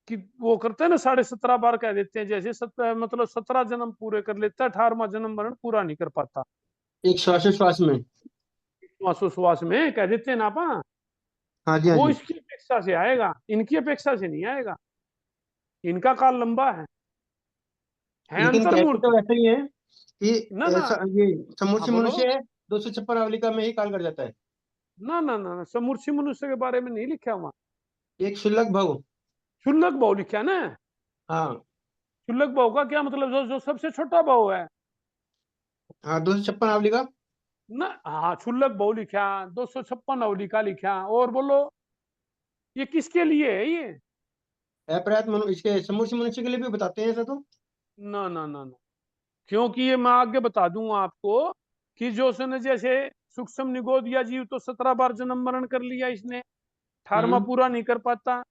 कि वो करते हैं ना 17.5 बार कह देते हैं, जैसे मतलब 17 जन्म पूरे कर लेता है, 18वां जन्म मरण पूरा नहीं कर पाता। एक श्वासोश्वास में, श्वासोश्वास में कह देते हैं ना आपा। हाँ जी हाँ वो जी। इसकी अपेक्षा से आएगा, इनकी अपेक्षा से नहीं आएगा, इनका काल लंबा है लेकिन कहते अंतर्मूर्त तो ऐसा ही है कि ना ना। ये हाँ समूर्छी बोलो। मनुष्य है, 256 आवलिका में ही काल कर जाता है। ना ना ना ना, समूर्छी मनुष्य के बारे में नहीं लिखा वहां। एक शुल्लक भव। क्षुल्लक भाव लिखा ना। हाँ क्षुल्लक भाव का क्या मतलब, जो सबसे छोटा भाव है हाँ, 256 आवलिका। ना। हाँ, क्षुल्लक भाव लिखा, 256 अवलिका लिखा। और बोलो ये किसके लिए है ये? अपर्याप्त मनु इसके समूर्छी मनुष्य के लिए भी बताते हैं ऐसा तो। ना ना ना ना, क्योंकि ये मैं आगे बता दूंगा आपको कि जो उसने जैसे सूक्ष्म निगोदिया जीव तो 17 बार जन्म मरण कर लिया इसने, 18वां पूरा नहीं कर पाता।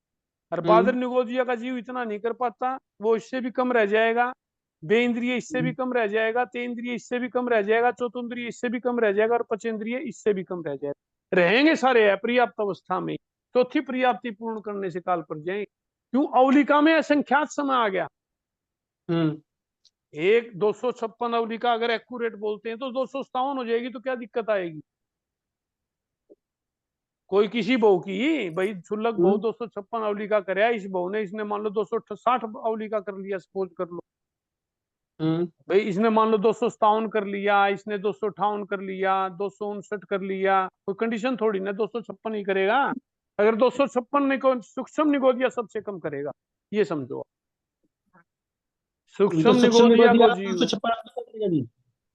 और बादर निगोदिया का जीव इतना नहीं कर पाता, वो इससे भी कम रह जाएगा। बेइंद्रिय इससे भी कम रह जाएगा, तेंद्रिय इससे भी कम रह जाएगा, चौतुंद्रिय इससे भी कम रह जाएगा, और पचेंद्रिय इससे भी कम रह जाएगा। रहेंगे सारे अपर्याप्त अवस्था में, चौथी पर्याप्ति पूर्ण करने से काल पर जाएंगे। क्यों? अवलिका में असंख्यात समय आ गया। एक 256 अवलिका अगर एक्यूरेट बोलते हैं तो 257 हो जाएगी, तो क्या दिक्कत आएगी? कोई किसी बहू की भाई क्षुल्लक बहू 256 अवलिका करे, इस बहू ने, इसने मान लो 260 अवलिका कर लिया, सपोज कर लो भाई, इसने मान लो 257 कर लिया, इसने 258 कर लिया, 259 कर लिया, कोई कंडीशन थोड़ी ना 256 ही करेगा। अगर 256 सूक्ष्म निगोदिया सबसे कम करेगा, ये समझो। सूक्ष्म निगोदिया को जीव, 256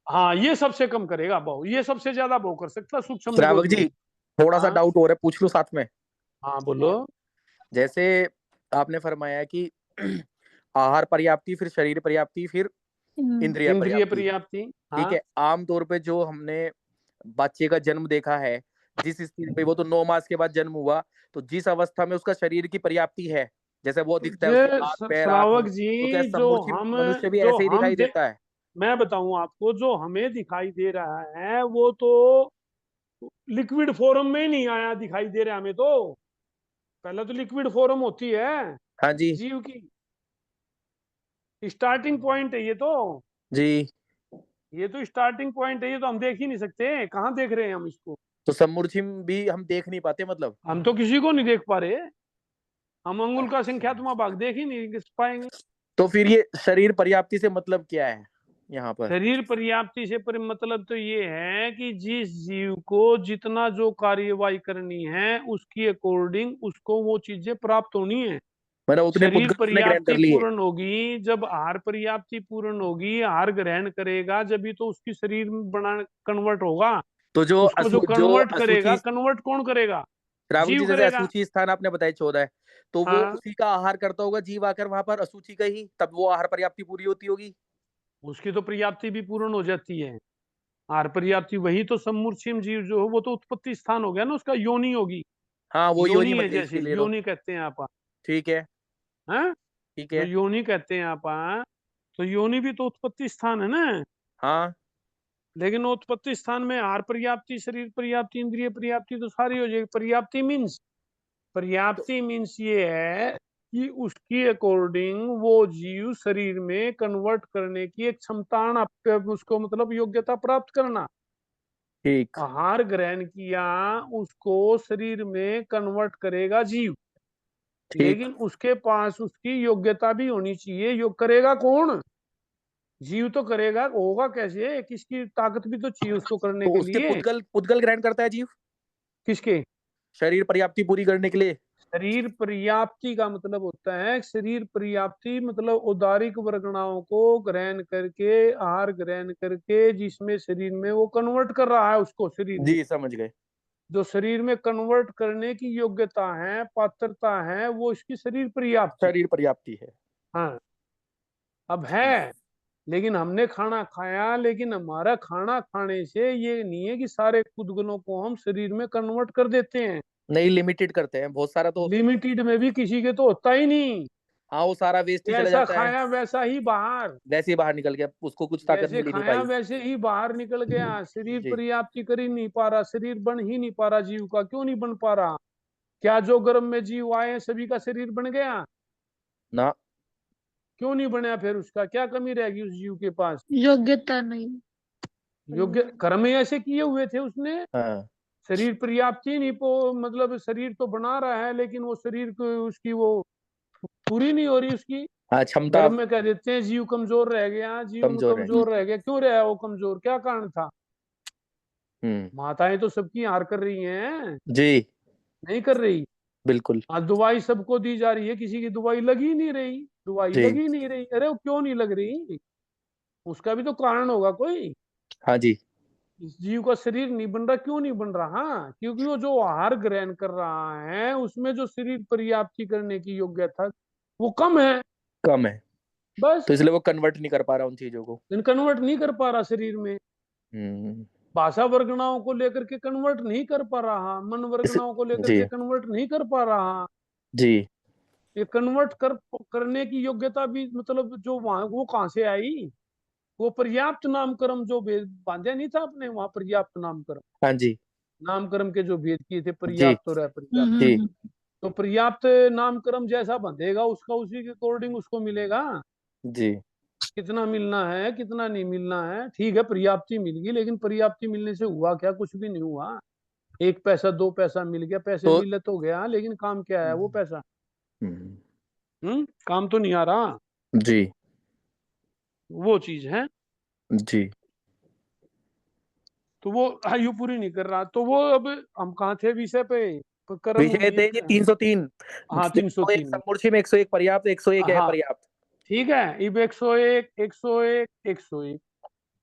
हाँ ये सबसे कम करेगा बहु, ये सबसे ज्यादा बहु कर सकता सूक्ष्म श्रावक निगोदिया। जी, थोड़ा सा हाँ। डाउट हो रहा है, पूछ लूं साथ में? हाँ बोलो। जैसे आपने फरमाया कि आहार पर्याप्ति, फिर शरीर पर्याप्ति, फिर इंद्रिय इंद्रिय पर्याप्ति, पर्याप्ति। ठीक है। आमतौर पे जो हमने बच्चे का जन्म देखा है, जिस स्थिति में वो तो 9 मास के बाद जन्म हुआ, तो जिस अवस्था में उसका शरीर की पर्याप्ति है, जैसे वो दिखता है, उसके हाथ पैर आंख श्रावक मुंह, जी, तो क्या जो समूर्छित हम मनुष्य भी जो ऐसे ही हम दिखाई देता है? मैं बताऊं आपको, जो हमें दिखाई दे रहा है वो तो लिक्विड फॉर्म में ही नहीं आया, दिखाई दे रहा है हमें तो। पहले तो लिक्विड फॉर्म होती है हाँ जी जीव की, स्टार्टिंग पॉइंट है ये तो। जी। ये तो स्टार्टिंग पॉइंट है, ये तो हम देख ही नहीं सकते, कहाँ देख रहे हैं हम इसको? तो समूर्छिम भी हम देख नहीं पाते, मतलब? हम तो किसी को नहीं देख पा रहे, हम अंगुल का संख्यात्मक भाग देख ही नहीं पाएंगे। तो फिर ये शरीर पर्याप्ति से मतलब क्या है? यहाँ पर। शरीर पर्याप्ति से पर मतलब तो ये है कि जिस जीव को जितना जो कार्यवाही करनी है उसकी अकॉर्डिंग उसको वो चीजें प्राप्त होनी है। मैंने उतने शरीर पुद्गल उसने ग्रहण पर्याप्ति कर लिए। पूर्ण होगी, जब आहार पर्याप्ति पूर्ण होगी, आहार ग्रहण करेगा, जब भी तो उसकी शरीर में बना कन्वर्ट होगा। तो जो उसको जो जो कन्वर्ट करेगा, अशुचि, कन्वर्ट कौन करेगा? राहुल जीव जी, जैसे करेगा। अशुचि स्थान आपने बताया 14 है, तो वो हाँ, उसी का आहार करता होगा जीव आकर वहां पर अशुचि का ही, तब वो आहार पर्याप्ति पूरी होती होगी। उसकी तो पर्याप्ति भी पूर्ण हो जाती है। आहार पर्याप्ति वही तो समूर्छिम जीव जो हो वो तो उत्पत्ति स्थान हो गया ना, उसका योनि होगी। हाँ, वो योनि योनि है, बन गई जैसे इसके लिए तो। योनि कहते हैं आप। ठीक है, हैं? ठीक तो है। योनि कहते हैं आप, तो योनि भी तो उत्पत्ति स्थान है ना। हाँ, लेकिन उत्पत्ति स्थान में आहार पर्याप्ति, शरीर पर्याप्ति, इंद्रिय पर्याप्ति तो सारी हो जाएगी। पर्याप्ति मीन्स ये है कि उसकी अकॉर्डिंग वो जीव शरीर में कन्वर्ट करने की एक क्षमता, उसको मतलब योग्यता प्राप्त करना। ठीक आहार ग्रहण किया, उसको शरीर में कन्वर्ट करेगा जीव, ठीक। लेकिन उसके पास उसकी योग्यता भी होनी चाहिए। योग करेगा कौन? जीव तो करेगा, होगा कैसे? किसकी ताकत भी तो चाहिए उसको करने तो के उसके लिए। पुद्गल पुद्गल ग्रहण करता है जीव किसके? शरीर पर्याप्ति पूरी करने के लिए। शरीर पर्याप्ति का मतलब होता है, शरीर पर्याप्ति मतलब उदारिक वर्गणाओं को ग्रहण करके, आहार ग्रहण करके, जिसमें शरीर में वो कन्वर्ट कर रहा है उसको शरीर में। जी, समझ गए। जो शरीर में कन्वर्ट करने की योग्यता है, पात्रता है, वो इसकी शरीर पर्याप्ति। शरीर पर्याप्ति है। हाँ, अब है। लेकिन हमने खाना खाया, लेकिन हमारा खाना खाने से ये नहीं है कि सारे पुद्गलों को हम शरीर में कन्वर्ट कर देते हैं। नहीं, लिमिटेड करते हैं, बहुत सारा तो। लिमिटेड में भी किसी के तो होता ही नहीं। हाँ, वो सारा वेस्ट ही चला जैसा जाता है, खाया वैसा ही बाहर, वैसे ही बाहर निकल गया, उसको कुछ ताकत जैसे मिल ही नहीं खाया पाई। वैसे ही बाहर निकल गया। शरीर जी। पर्याप्ति कर ही नहीं पा रहा, शरीर बन ही नहीं पा रहा जीव का। क्यों नहीं बन पा रहा? क्या जो गर्भ में जीव आए सभी का शरीर बन गया? ना, क्यों नहीं बना? फिर उसका क्या कमी रहेगी उस जीव के पास? योग्यता नहीं। योग्य कर्म ही ऐसे किए हुए थे उसने। हाँ, शरीर पर्याप्ति नहीं मतलब शरीर तो बना रहा है, लेकिन वो शरीर को उसकी वो पूरी नहीं हो रही उसकी। हाँ, क्षमता गर्भ में कह देते हैं जीव कमजोर रह गया, जीव कमजोर है। कमजोर रह गया। क्यों रहा वो कमजोर? क्या कारण था? हम्म। माताएं तो सबकी हार कर रही हैं, जी, नहीं कर रही? बिल्कुल। आज दवाई सबको दी जा रही है, किसी की दवाई लगी नहीं रही। दवाई जी, लगी नहीं रही, अरे वो क्यों नहीं लग रही? उसका भी तो कारण होगा कोई। हाँ जी, इस जीव का शरीर नहीं बन रहा, क्यों नहीं बन रहा? हाँ, क्योंकि वो जो आहार ग्रहण कर रहा है उसमें जो शरीर पर्याप्ति करने की योग्यता वो कम है। कम है, बस तो इसलिए वो कन्वर्ट नहीं कर पा रहा उन चीजों को। कन्वर्ट नहीं कर पा रहा शरीर में। हम्म। भाषा वर्गनाओं को लेकर के कन्वर्ट नहीं कर पा रहा, मन इस वर्गनाओं को लेकर जी, के कन्वर्ट नहीं कर पा रहा। जी। ये कन्वर्ट करने की योग्यता भी मतलब जो वहां वो कहाँ से आई? वो पर्याप्त नामकर्म जो बांधा नहीं था अपने वहां, पर्याप्त नामकर्म। हाँ जी, नामकर्म के जो भेद किए थे, जी, पर्याप्त और अपर्याप्त। जी, तो पर्याप्त नामकर्म जैसा बंधेगा उसका, उसी के अकॉर्डिंग उसको मिलेगा। जी। कितना मिलना है, कितना नहीं मिलना है। ठीक है, पर्याप्ति मिल गई, लेकिन पर्याप्ति मिलने से हुआ क्या? कुछ भी नहीं हुआ। 1 पैसा 2 पैसा मिल गया, पैसे तो मिले तो गया, लेकिन काम क्या है वो पैसा? हम्म, काम तो नहीं आ रहा। जी, वो चीज है। जी। तो वो आयु पूरी नहीं कर रहा, तो वो अब हम कहाँ थे विषय पे? कर्म विषय थे जी 303। हाँ, 303 में। समूर्छी में 101 पर्याप्त, 101 है हाँ, पर्याप्त। ठीक है। अब 101, 101, 101।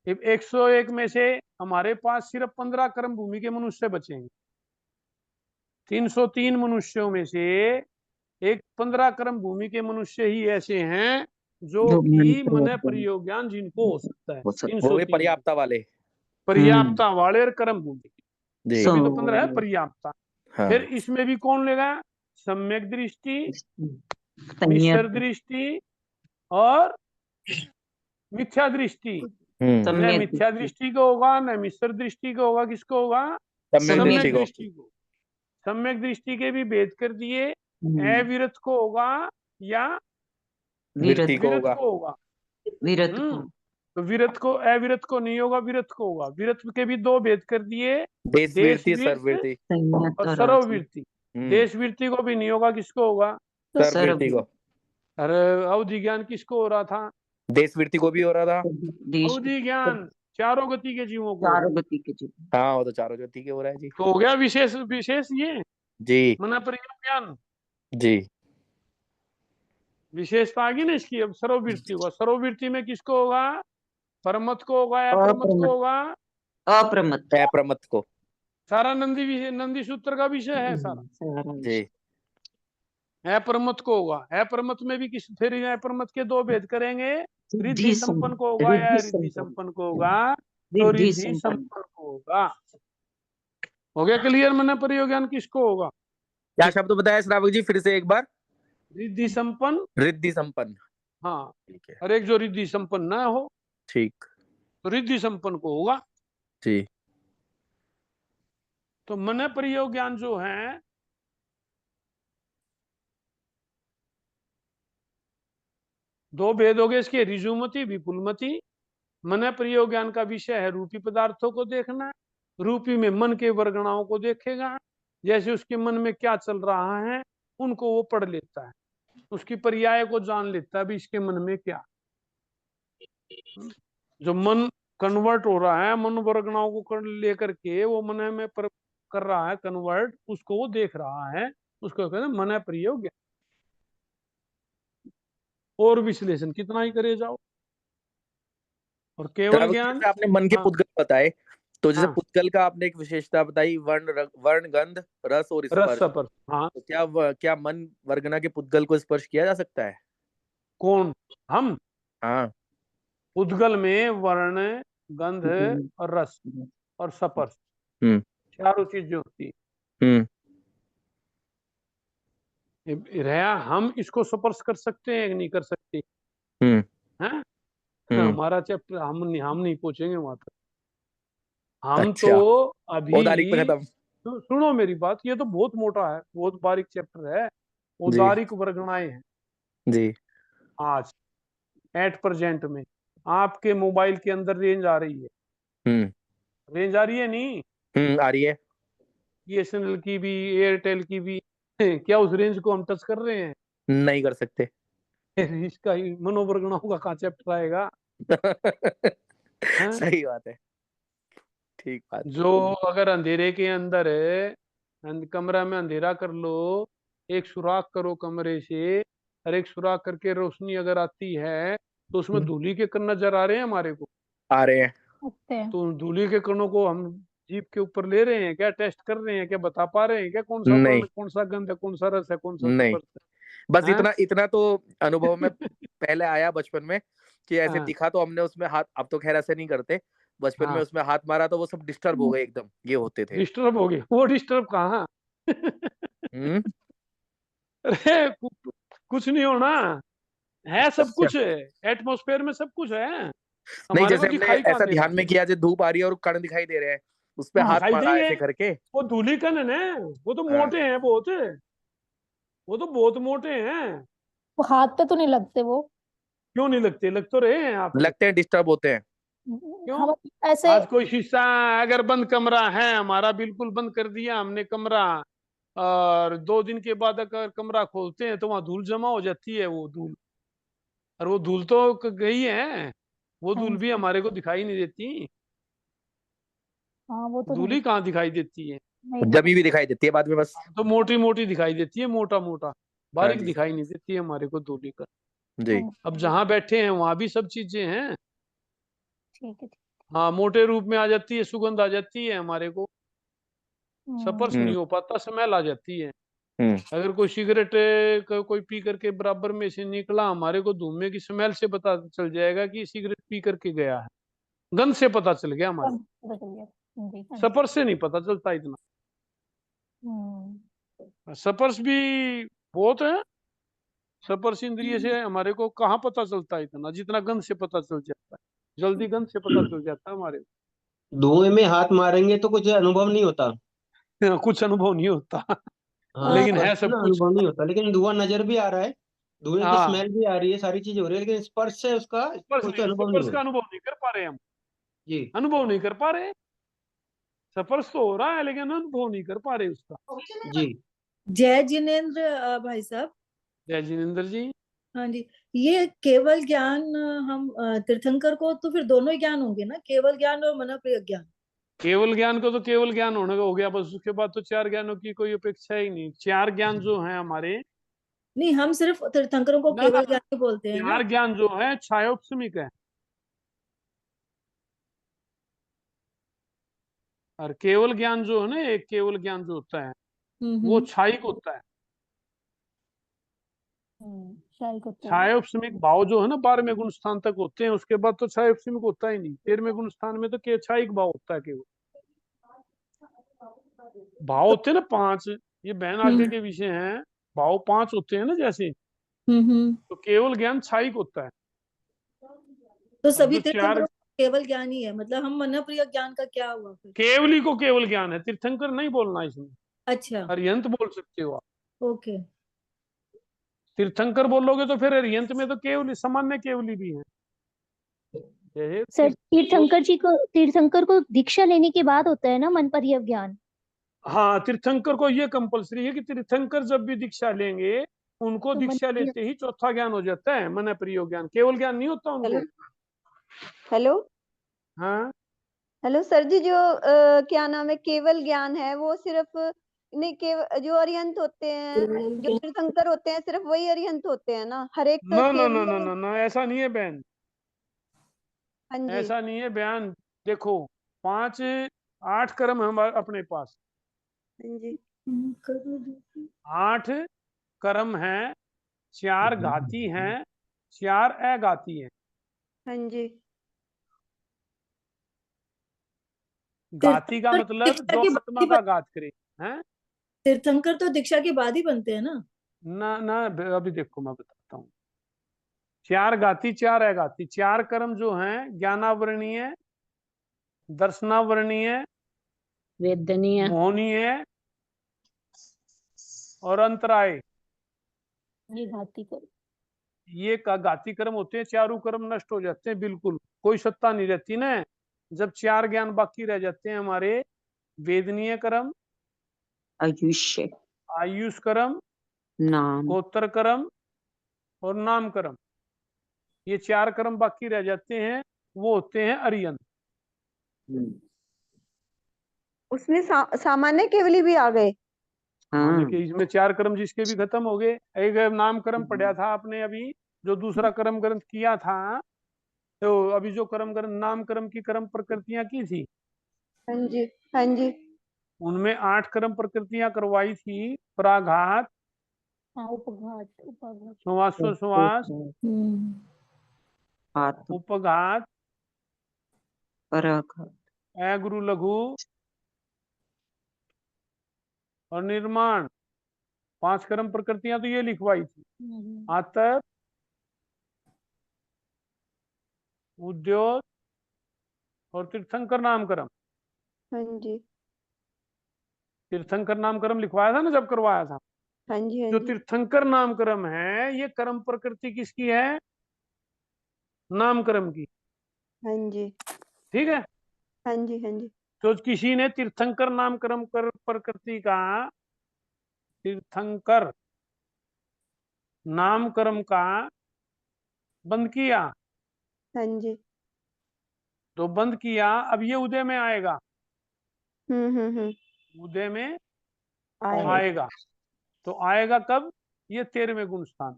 अब 101 में से हमारे पास सिर्फ 15 कर्म भूमि के मनुष्य बचेंगे। 303 मनुष्यों में से एक 15 कर्म भूमि के मनुष्य ही ऐसे हैं जो जो कि मन मन प्रयोग ज्ञान जिनको हो सकता है। हो सकता वो भी 303 पर्याप्ता वाले। पर्याप्ता वाले और कर्म भूमि, जी, तभी तो 15 है पर्याप्ता। हाँ, फिर इसमें भी कौन लेगा? सम्यक दृष्टि, मिश्र संयत दृष्टि और मिथ्या दृष्टि। न सम्यक मिथ्या दृष्टि को होगा, न मिश्र दृष्टि को होगा। किसको होगा? सम्यक सम्यक दृष्टि सम्यक को। दृष्टि को। सम्यक दृष्टि के भी भेद कर दिए। हम्म, अविरत को होगा या विरत वृत्ति को विरत होगा। को होगा। विरत हम्म को तो विरत को, अविरत को नहीं होगा, विरत को होगा। विरत के भी 2 भेद कर दिए, देश देश वृत्ति, वृत्त सर्ववृत्ति। संयत और और सर्ववृत्ति। हम्म, देश वृत्ति को भी नहीं होगा, किसको होगा? सर्ववृत्ति को। अरे अवधि ज्ञान किसको हो रहा था? देश वृत्ति को भी हो रहा था। देश अवधि ज्ञान चारों गति के जीवों को। चारों गति के जीव। हाँ, वो तो चारों गति के हो रहा है जी। तो हो गया विशेष विशेष ये जी मना प्रयोग ज्ञान। जी। विशेषता आ गई ना इसकी। अब सर्ववृत्ति होगा। सर्ववृत्ति में किसको होगा? परमत को होगा या प्रमत को होगा? अप्रमत्त। अप्रमत्त को। सारा नंदी सूत्र का विषय है सारा। सारा जी। विषय। अप्रमत को होगा। अप्रमत में भी किस फिर अप्रमत के दो भेद करेंगे। रिद्धि रिद्धि संपन्न को होगा या रिद्धि संपन्न को होगा? तो रिद्धि रिद्धि संपन्न। संपन्न को होगा। हो गया क्लियर? मना प्रयोग ज्ञान किसको होगा? क्या शब्द बताया श्रावक जी, फिर से एक बार? रिद्धि संपन्न। रिद्धि संपन्न। हाँ, ठीक है, और एक जो रिद्धि संपन्न ना हो ठीक। तो रिद्धि संपन्न को होगा। जी। तो मन प्रयोग ज्ञान जो है दो भेद हो गए इसके। ऋजुमति विपुलमति। मन प्रयोग ज्ञान का विषय है रूपी पदार्थों को देखना। रूपी में मन के वर्गणाओं को देखेगा। जैसे उसके मन में क्या चल रहा है उनको वो पढ़ लेता है। उसकी पर्याय को जान लेता है भी इसके मन में क्या। जो मन कन्वर्ट हो रहा है मन वर्गणाओं को लेकर के वो मन में कर रहा है कन्वर्ट, उसको वो देख रहा है। उसको कहते हैं मन प्रयोग ज्ञान। और विश्लेषण कितना ही करे जाओ। और केवल श्रावक जी, ज्ञान। जैसे आपने मन के हाँ। पुद्गल बताए, तो जैसे हाँ। पुद्गल का आपने एक विशेषता बताई, वर्ण गंध रस और रस स्पर्श। स्पर्श। हाँ। तो क्या मन वर्गना के पुद्गल को स्पर्श किया जा सकता है? कौन? हम? हाँ। उद्गल में वर्ण गंध और रस और स्पर्श चारों चीजें होती है। रहा हम इसको स्पर्श कर सकते हैं कि नहीं कर सकते? हैं? हमारा चैप्टर हम नहीं पहुंचेंगे वहां तक। हम अच्छा। तो अभी औदारिक पे खत्म। सुनो मेरी बात, ये तो बहुत मोटा है, बहुत बारीक चैप्टर है। औदारिक वर्गणाएं हैं जी। आज एट प्रेजेंट में। आपके मोबाइल के अंदर रेंज आ रही है। रेंज आ रही है नहीं? आ रही है। BSNL की भी एयरटेल की भी। क्या उस रेंज को हम टच कर रहे हैं? नहीं कर सकते। इसका ही मनोवर्गणाओं का कहाँ चैप्टर आएगा? सही बात है, ठीक बात। जो अगर अंधेरे के अंदर है, कमरा में अंधेरा कर लो, एक सुराख करो कमरे से, और एक सुराख करके रोशनी अगर आती है तो उसमें धूली के कण नजर आ रहे हैं हमारे को? आ रहे हैं। तो धूली के कणों को हम जीभ के ऊपर ले रहे हैं क्या? टेस्ट कर रहे हैं क्या? बता पा रहे हैं क्या कौन सा नहीं। वर्ण, कौन सा गंध है, कौन सा रस है, कौन सा नहीं, स्पर्श बस है? इतना तो अनुभव में पहले आया बचपन में कि ऐसे हाँ। दिखा, तो हमने उसमें हाथ, अब तो खैर ऐसे नहीं करते, बचपन में हाँ। उसमें हाथ मारा तो वो सब डिस्टर्ब हो गए एकदम, ये होते थे। डिस्टर्ब हो गए? वो डिस्टर्ब कहाँ? अरे कुछ नहीं होना है, सब कुछ है एटमॉस्फेयर में, सब कुछ है। नहीं, हमारे को जैसे हमने दिखाई कहाँ ऐसा दे रहा ध्यान में किया, जो धूप आ रही है और कण दिखाई दे रहे हैं, उस पे है? हाथ दिखाई मारा देंगे। ऐसे करके। वो धूली कण है ना, वो तो हाँ। मोटे हैं बहुत। वो तो बहुत मोटे हैं। वो हाथ पे तो नहीं लगते वो? क्यों नहीं लगते? लग तो रहे हैं आप। लगते हैं, डिस्टर्ब होते हैं। क्यों? हम ऐसे आज कोई शीशा अगर बंद कमरा है हमारा, बिल्कुल बंद कर दिया हमने कमरा, और 2 दिन के बाद अगर कमरा खोलते हैं तो वहां धूल जमा हो जाती है। वो धूल, और वो धूल तो गई है, वो धूल भी हमारे को दिखाई नहीं देती। हाँ वो तो धूली कहाँ दिखाई देती है? नहीं जब भी दिखाई देती है बाद में, बस। तो मोटी मोटी दिखाई देती है, मोटा मोटा, बारीक जी। दिखाई नहीं देती है हमारे को धूली का। जी। अब जहाँ बैठे हैं वहां भी सब चीजें हैं। ठीक है। हाँ, मोटे रूप में आ जाती है, सुगंध आ जाती है हमारे को। स्पर्श नहीं हो पाता, स्मेल आ जाती है। अगर कोई सिगरेट कोई पी करके बराबर में से निकला, हमारे को धुएं की स्मेल से पता चल जाएगा कि सिगरेट पी करके गया है। गंध से पता चल गया हमारे। पता चल गया जी। स्पर्श से नहीं पता चलता इतना। स्पर्श भी बहुत है। स्पर्श इंद्रिय से हमारे को कहाँ पता चलता है इतना, जितना गंध से पता चल जाता है। जल्दी गंध से पता चल जाता है हमारे धुएं में हाथ मारेंगे तो कुछ अनुभव नहीं होता। को। कुछ अनुभव नहीं होता। हाँ, लेकिन है स्पर्श सब ना कुछ। अनुभव नहीं होता, लेकिन धुआं नजर भी आ रहा है, धुएं की हाँ, स्मेल भी आ रही है, सारी चीजें हो रही है, लेकिन स्पर्श से उसका कुछ अनुभव नहीं स्पर्श हो का रहा। अनुभव नहीं कर पा रहे हम। जी अनुभव नहीं कर पा रहे। स्पर्श तो हो रहा है लेकिन अनुभव नहीं कर पा रहे उसका। जी। जय जिनेन्द्र भाई साहब। जय जिनेन्द्र जी। हाँ जी, ये केवल ज्ञान हम तीर्थंकर को तो फिर दोनों ही ज्ञान होंगे ना, केवल ज्ञान और मनोप्रिय ज्ञान। केवल ज्ञान को तो केवल ज्ञान होने का हो गया बस, उसके बाद तो 4 ज्ञानों की कोई अपेक्षा ही नहीं। 4 ज्ञान जो है हमारे, नहीं, हम सिर्फ तीर्थंकरों को ना ना केवल ज्ञान ही बोलते हैं ना। 4 ज्ञान जो है छायोपसमिक है, और केवल ज्ञान जो है ना, एक केवल ज्ञान जो होता है वो हम्म। छायिक होता है। शाही को तो छायोपसमिक भाव जो है ना 12वें गुण स्थान तक होते हैं, उसके बाद तो छायोपसमिक होता ही नहीं। 13वें गुण स्थान में तो छायिक भाव होता है केवल। भाव होते हैं ना 5, ये बहन आगे के विषय हैं। भाव 5 होते हैं ना जैसे, हम्म। तो केवल ज्ञान छायिक होता है। तो और सभी जो 4 तीर्थंकरों को केवल ज्ञान ही है, मतलब हम मनोप्रिय ज्ञान का क्या हुआ फिर? केवली को केवल ज्ञान है, तीर्थंकर नहीं बोलना इसमें। अच्छा, अर्यंत बोल सकते हो आप। ओके। तीर्थंकर बोलोगे तो फिर अर्यंत में तो केवली, सामान्य केवली भी है। जैसे सर तो तीर्थंकर को दीक्षा लेने के बाद होता है ना मनपर्य ज्ञान? हाँ, तीर्थंकर को ये कंपलसरी है कि तीर्थंकर जब भी दीक्षा लेंगे, उनको तो दीक्षा मनपर्य लेते ही चौथा ज्ञान हो जाता है, मन प्रिय ज्ञान। केवल ज्ञान नहीं होता उनको। हेलो हाँ हेलो सर जी, जो क्या नाम है, केवल ज्ञान है वो सिर्फ नहीं, केवल जो अरिहंत होते हैं, जो तीर्थंकर होते हैं, सिर्फ वही अरिहंत होते हैं ना, हर एक ना ना ना केवल। ना ना ना, ऐसा नहीं है बहन, हाँ जी। ऐसा नहीं है बहन। देखो 5 8 कर्म है हमारे अपने पास, हाँ जी। 8 कर्म है, 4 घाती हैं, 4 अघाती हैं। हाँ जी। घाती का तीर्थंकर मतलब दीक्षा जो के बाद आत्मा ही का घात करे। हैं तीर्थंकर तो दीक्षा के बाद ही बनते हैं ना। ना ना, अभी देखो मैं बताता हूँ। 4 घाती 4 अघाती, 4 कर्म जो हैं ज्ञानावरणीय, दर्शनावरणीय, वेदनीय। मोहनीय और अंतराय। ये घाती कर। ये का घाती कर्म होते हैं। चारों कर्म नष्ट हो जाते हैं, बिल्कुल कोई सत्ता नहीं रहती ना। जब 4 ज्ञान बाकी रह जाते हैं हमारे, वेदनीय कर्म, आयुष्य। आयुष कर्म, नाम। गोत्र कर्म और नाम कर्म, ये 4 कर्म बाकी रह जाते हैं, वो होते हैं अरियंत। उसमें सामान्य केवली भी आ गए। मान हाँ। के इसमें 4 कर्म जिसके भी खत्म हो गए। एक नाम कर्म पढ़ा था आपने अभी, जो दूसरा कर्म ग्रंथ किया था, तो अभी जो कर्म ग्रंथ नाम कर्म की कर्म प्रकृतियां की थी, हाँ जी। हाँ जी। उनमें 8 कर्म प्रकृतियां करवाई थी। प्राघात, हाँ, उपघात उपघात। श्वासोश्वास, आत्म। उपघात, पराघात। अगुरु लघु और निर्माण, 5 कर्म प्रकृतियां तो ये लिखवाई थी। आतप, उद्योग और तीर्थंकर नाम कर्म। हाँ जी। तीर्थंकर नाम कर्म लिखवाया था ना जब करवाया था। हाँ जी। हाँ जो जी। तीर्थंकर नाम कर्म है, ये कर्म प्रकृति किसकी है? नाम कर्म की। हाँ जी। ठीक है। हाँ जी। हाँ जी। तो किसी ने तीर्थंकर नाम कर्म कर प्रकृति का, तीर्थंकर नाम कर्म का बंद किया, हाँ जी। तो बंद किया, अब ये उदय में आएगा। हम्म। उदय में आए। आएगा। तो आएगा कब? ये 13वें गुण स्थान।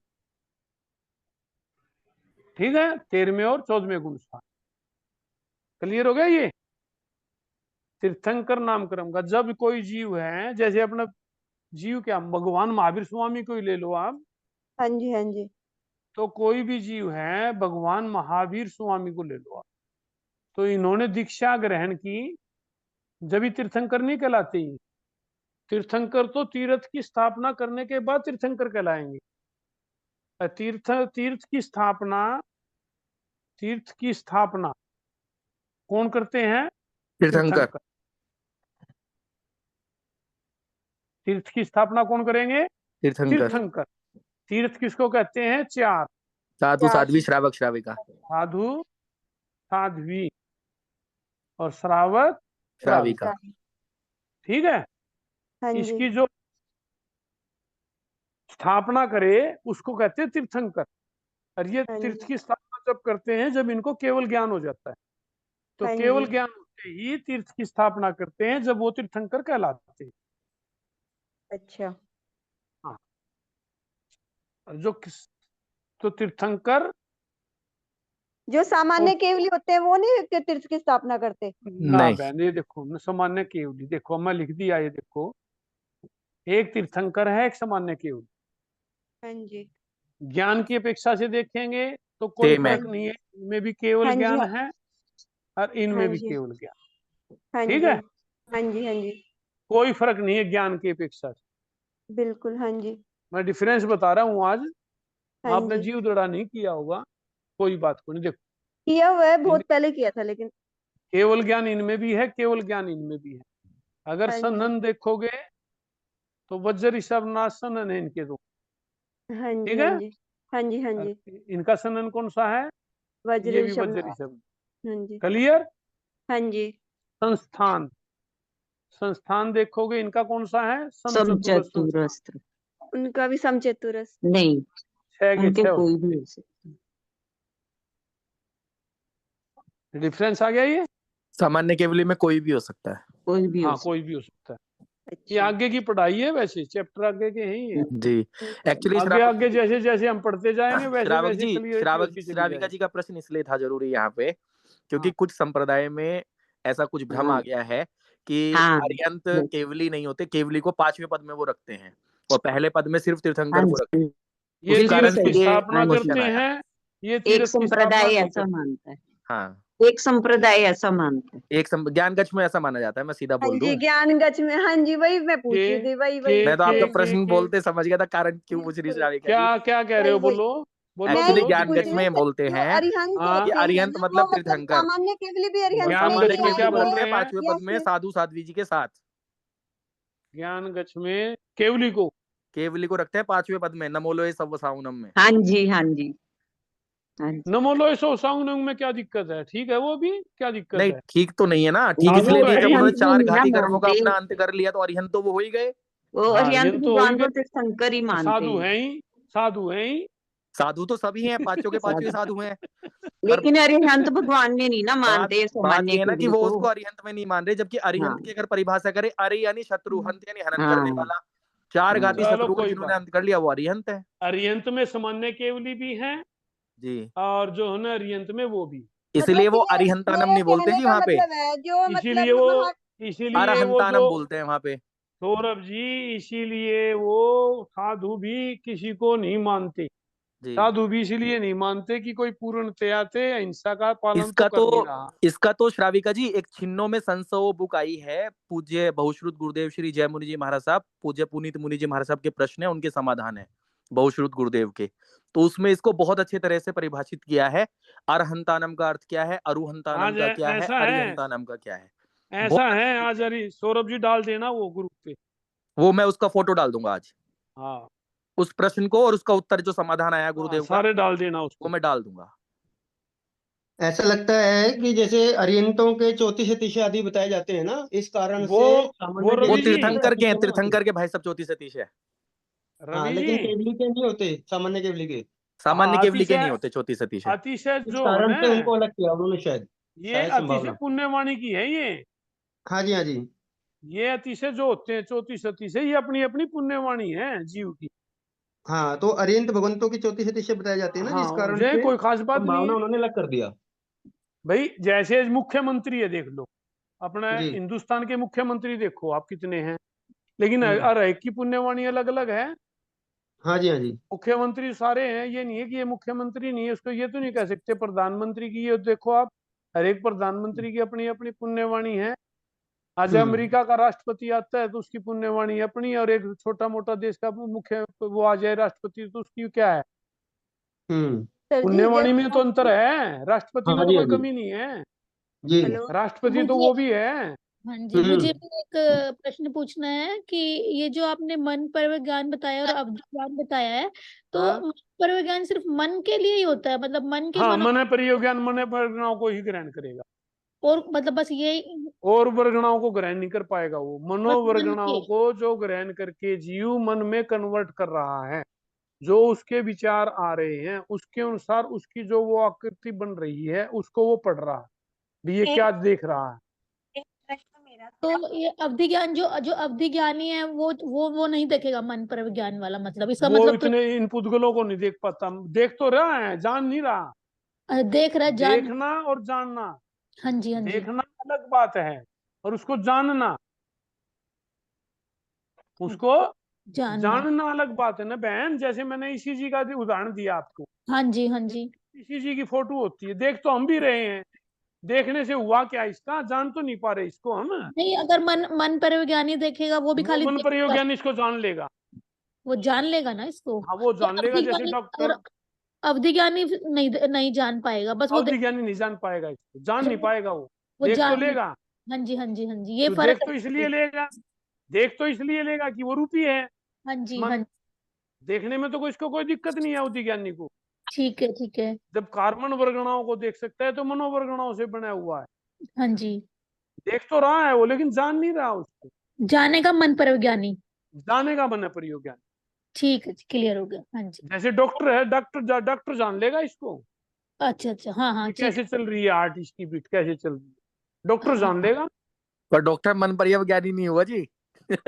ठीक है, 13वें और 14वें गुण स्थान। क्लियर हो गया ये? तीर्थंकर नाम कर्म का जब कोई जीव है, जैसे अपना जीव क्या, भगवान महावीर स्वामी को ही ले लो आप, हाँ जी। हाँ जी। तो कोई भी जीव है, भगवान महावीर स्वामी को ले लो आप, तो इन्होंने दीक्षा ग्रहण की, जब ही तीर्थंकर नहीं कहलाते ही। तीर्थंकर तो तीर्थ की स्थापना करने के बाद तीर्थंकर कहलाएंगे। तीर्थ तीर्थ की स्थापना, तीर्थ की स्थापना कौन करते हैं? तीर्थंकर। तीर्थ की स्थापना कौन करेंगे? तीर्थंकर। तीर्थंकर। तीर्थ किसको कहते हैं? 4। साधु, साध्वी, श्रावक, श्राविका। साधु, साध्वी और श्रावक, श्राविका। ठीक है। हाँ जी। इसकी जो स्थापना करे उसको कहते हैं तीर्थंकर। और ये हाँ तीर्थ जी की स्थापना जब करते हैं जब इनको केवल ज्ञान हो जाता है। तो हाँ केवल जी ज्ञान होते ही तीर्थ की स्थापना करते हैं जब वो तीर्थंकर कहलाते हैं। अच्छा हाँ, और तो तीर्थंकर जो सामान्य और केवली होते हैं वो नहीं तीर्थ की स्थापना करते। ना नहीं। बहन, ये देखो सामान्य केवली, देखो मैं लिख दिया, ये देखो एक तीर्थंकर है, एक सामान्य केवली। हाँ जी ज्ञान की अपेक्षा से देखेंगे तो कोई सेम है। फर्क नहीं है, इनमें भी केवल हाँ जी ज्ञान है और हाँ इनमें भी जी केवल ज्ञान। हाँ ठीक जी है, हाँ जी हाँ जी कोई फर्क नहीं है ज्ञान की अपेक्षा से। बिल्कुल हाँ जी मैं डिफरेंस बता रहा हूँ आज, हाँ आपने जी जीव दड़ा नहीं किया होगा, कोई बात को नहीं। देखो किया हुआ है, इन बहुत पहले किया था लेकिन। केवल ज्ञान इनमें भी है, केवल ज्ञान इनमें भी है। अगर हाँ जी सनन देखोगे तो वज्र ऋषभ नाथ सनन है इनके दो। हाँ जी ठीक हाँ है, जी हाँ जी हाँ और जी इनका सनन कौन सा है? ये वज्र भी ऋषभ वज्र नाथ। ऋषभ। हाँ जी क्लियर। हाँ जी संस्थान, संस्थान देखोगे इनका कौन सा है? समचतुरस्र संस्थान। समचतुरस्त्र उनका भी समचतुरस। नहीं, 6 के उनके 6 कोई होते भी हैं। हो सकते। डिफरेंस आ गया ये? सामान्य केवली में कोई भी हो सकता है। कोई भी हो हाँ, सकता कोई भी हो सकता है। ये अच्छा आगे की पढ़ाई है, वैसे चैप्टर आगे के हैं ये। जी। एक्चुअली आगे आगे जैसे जैसे हम पढ़ते जाएंगे वैसे श्रावक वैसे जी, क्लियरिटी होती चली श्राविका जाएगी। जी का प्रश्न इसलिए था जरूरी यहाँ पे, क्योंकि हाँ कुछ संप्रदाय में ऐसा कुछ भ्रम आ गया है कि हाँ अरिहंत वो- केवली नहीं होते, केवली को 5वें पद में वो रखते हैं और पहले पद में सिर्फ हाँ तीर्थंकर को रखते हैं। जी, ये उस बिल्कुल कारण तीर्थ से की सही। ये स्थापना हाँ क्वेश्चन करते जी, आया। हैं, ये एक तीर्थ की स्थापना संप्रदाय नहीं ऐसा करते। मानता है, हाँ, एक संप्रदाय ऐसा मानता है। ज्ञान गच्छ में ऐसा माना जाता है, मैं सीधा हाँ बोल जी दूं। ज्ञान गच्छ में। हाँ जी वही मैं पूछ के रही थी, वही के वही मैं तो आपका के प्रश्न के बोलते समझ गया था कारण क्यों पूछ रही बिल्कुल श्राविका क्या जी। क्या कह रहे वही हो? वही। बोलो बोलो मैं एक्चुअली यही बोलो। ज्ञान पूछ गच्छ रही में हूँ बोलते जो हैं अरिहंत हाँ, कि होते हैं अरिहंत ना, मतलब वो मतलब तीर्थंकर। सामान्य केवली भी अरिहंत ज्ञान में ही सामान्य गच्छ में केवली क्या को बोल रखते रहे हैं हैं? 5वें या पद में फिर साधु साध्वी जी के साथ। ज्ञान गच्छ में केवली को केवली को रखते हैं 5वें पद में, नमोलोय सव्व साउनम में। हाँ जी हाँ जी हाँ जी। नमोलोय सो सांगनंग में क्या दिक्कत है? ठीक है, वो भी क्या दिक्कत नहीं, है? ठीक तो नहीं है ना। ठीक साधु इसलिए वो तो नहीं है जब ही। उन्होंने अरिहंत में 4 नहीं ना घाती कर्मों का मानते, अपना अंत कर लिया तो अरिहंत तो वो हो ही गए। वो हाँ, अरिहंत ये तो हो ही भगवान गए। को तीर्थंकर ही मानते साधु हैं। है ही, साधु है ही। साधु तो सभी हैं, पांचों के पांचों ही साधु, साधु हैं। पर लेकिन अरिहंत भगवान में नहीं ना बात मानते बात सामान्य ये है ना कि केवली वो को। उसको अरिहंत में नहीं मान रहे, जबकि हाँ अरिहंत की अगर परिभाषा करें, अरि यानी शत्रु, हंत यानी हनन करने हाँ वाला। 4 हाँ घाती चलो शत्रु का कोई जिन्होंने बात। अंत कर लिया वो अरिहंत है। अरियंत में सामान्य केवली भी है जी, और जो है ना अरियंत में वो भी। इसलिए मतलब वो कि अरिहंतानम मेरे नहीं बोलते कहने जी का वहां पे, मतलब है जो इसीलिए मतलब वो वहाँ। इसीलिए वो जो अरहंतानम बोलते हैं वहां पे। सौरभ जी, इसीलिए वो साधु भी किसी को नहीं मानते। जी, साधु भी इसलिए नहीं मानते कि कोई पूर्णतया से अहिंसा का पालन तो कर नहीं रहा। इसका तो श्राविका जी एक छिन्नों में संसव बुक आई है, पूज्य बहुश्रुत गुरुदेव श्री जय मुनि जी महाराज साहब, पूज्य पुनीत मुनि जी महाराज साहब के प्रश्न है, उनके समाधान है बहुश्रुत गुरुदेव के। तो उसमें इसको बहुत अच्छे तरह से परिभाषित किया है। अरहंतानम का अर्थ क्या है, अरुहंतानम आज का क्या है, ऐसा है, अरिहंतानम का क्या है, ऐसा बहुत है। अच्छे से आज लिखा है। अरे सौरभ जी डाल देना वो ग्रुप पे। वो मैं उसका फोटो डाल दूंगा आज, हाँ उस प्रश्न को और उसका उत्तर जो समाधान आया हाँ, गुरुदेव का, सारे डाल देना वो उसको। मैं डाल दूंगा। ऐसा लगता है कि जैसे अरियंतों के 34 आदि बताए जाते हैं ना, इस कारण वो से वो सामान्य वो रवि केवली जी, के तीर्थंकर के हैं, 34 नहीं होते। तीर्थंकर के भाई सब 34 है। हाँ, रवि लेकिन जी, केवली के नहीं होते, सामान्य केवली के। सामान्य केवली के नहीं अतिशय होते 34 है। अतिशय इस जो है कारण ना, से उनको अलग किया उन्होंने, शायद ये शायद अतिशय संभावना। पुण्यवाणी की है ये। हाँ जी हाँ जी। ये अतिशय जो होते हैं 34 ये अपनी अपनी पुण्यवाणी है जीव की। हाँ, तो अरियंत भगवंतों की 34 बताए जाते हैं ना, जिस हाँ, कारण ये से कोई खास बात नहीं संभावना है उन्होंने अलग कर दिया। भाई। जैसे मुख्यमंत्री है, देख लो अपना जी। हिंदुस्तान के मुख्यमंत्री, देखो आप कितने हैं, लेकिन हम्म। हर एक की पुण्यवाणी अलग अलग है। हाँ जी हाँ जी। मुख्यमंत्री सारे हैं, ये नहीं है कि ये मुख्यमंत्री नहीं है, उसको ये तो नहीं कह सकते। प्रधानमंत्री की ये देखो आप, हर एक प्रधानमंत्री की अपनी अपनी पुण्यवाणी है। आज हम्म अमेरिका का राष्ट्रपति आता है तो उसकी पुण्यवाणी अपनी, और एक छोटा मोटा देश का मुख्य वो आ जाए राष्ट्रपति तो उसकी क्या है? हम्म। सर जी पुण्यवाणी में तो अंतर है, राष्ट्रपति हाँ में तो जी हाँ कोई जी। कमी नहीं है। जी। हेलो। राष्ट्रपति तो मुझे वो भी है। हाँ जी, मुझे भी एक प्रश्न पूछना है कि ये जो आपने मन पर ज्ञान बताया और अवधि ज्ञान बताया है, तो हाँ मन पर ज्ञान सिर्फ मन के लिए ही होता है, मतलब मन के हाँ, मनो मन परियोज्ञान मन परिगणाओं को ही ग्रहण करेगा, और मतलब बस ये और वर्गणाओं को ग्रहण नहीं कर पाएगा। वो बस मन के। मनोवर्गणाओं को जो ग्रहण करके जीव मन में कन्वर्ट कर रहा है, जो उसके विचार आ रहे हैं उसके अनुसार उसकी जो वो आकृति बन रही है उसको वो पढ़ रहा है, भी ये क्या देख रहा है। तो ये अवधि ज्ञान जो जो अवधि ज्ञानी है वो नहीं देखेगा मन पर विज्ञान वाला, मतलब इसका वो मतलब इतने इन पुद्गलों को नहीं देख पाता, देख तो रहा है, जान नहीं रहा। देख रहा है, जान। देखना और जानना, हाँ जी, हाँ जी। देखना अलग बात है और उसको जानना, उसको जानना। जानना अलग बात है ना बहन। जैसे मैंने ईसीजी का उदाहरण दिया आपको, हाँ जी, हाँ जी। ईसीजी की फोटो होती है, देख तो हम भी रहे हैं, देखने से हुआ क्या इसका, जान तो नहीं पा रहे इसको हम। नहीं, अगर मन पर विज्ञानी देखेगा वो भी वो खाली मन देखेगा, प्रयोज्ञानी इसको जान लेगा। वो जान लेगा ना इसको। हाँ वो ये जान लेगा, अवधि जैसे ज्ञानी डॉक्टर। और अवधि ज्ञानी नहीं जान पाएगा, बस वो अवधि ज्ञानी नहीं जान पाएगा इसको, जान नहीं पाएगा वो देख तो जान। लेगा। हाँ जी, हाँ जी, हाँ जी, ये तो फर्क देख तो है। इसलिए लेगा, देख तो इसलिए लेगा कि वो रूपी है हाँ जी, मन। हाँ जी। देखने में तो कोई इसको कोई दिक्कत नहीं है अवधि ज्ञानी को। ठीक है, ठीक है। जब कार्बन वर्गणाओं को देख सकता है तो मनोवर्गणाओं से बना हुआ है, हाँ जी। देख तो रहा है वो लेकिन जान नहीं रहा उसको, जानेगा मन पर विज्ञानी। जानेगा मन प्रयोज्ञानी। ठीक है, क्लियर हो गया। हाँ जी। जैसे डॉक्टर है, डॉक्टर जान लेगा इसको अच्छा, अच्छा, हाँ, हाँ, कि ठीक कैसे चल रही है हार्ट, इसकी बीट कैसे चल रही है, डॉक्टर हाँ। जान लेगा पर डॉक्टर मन पर विज्ञानी नहीं हुआ जी।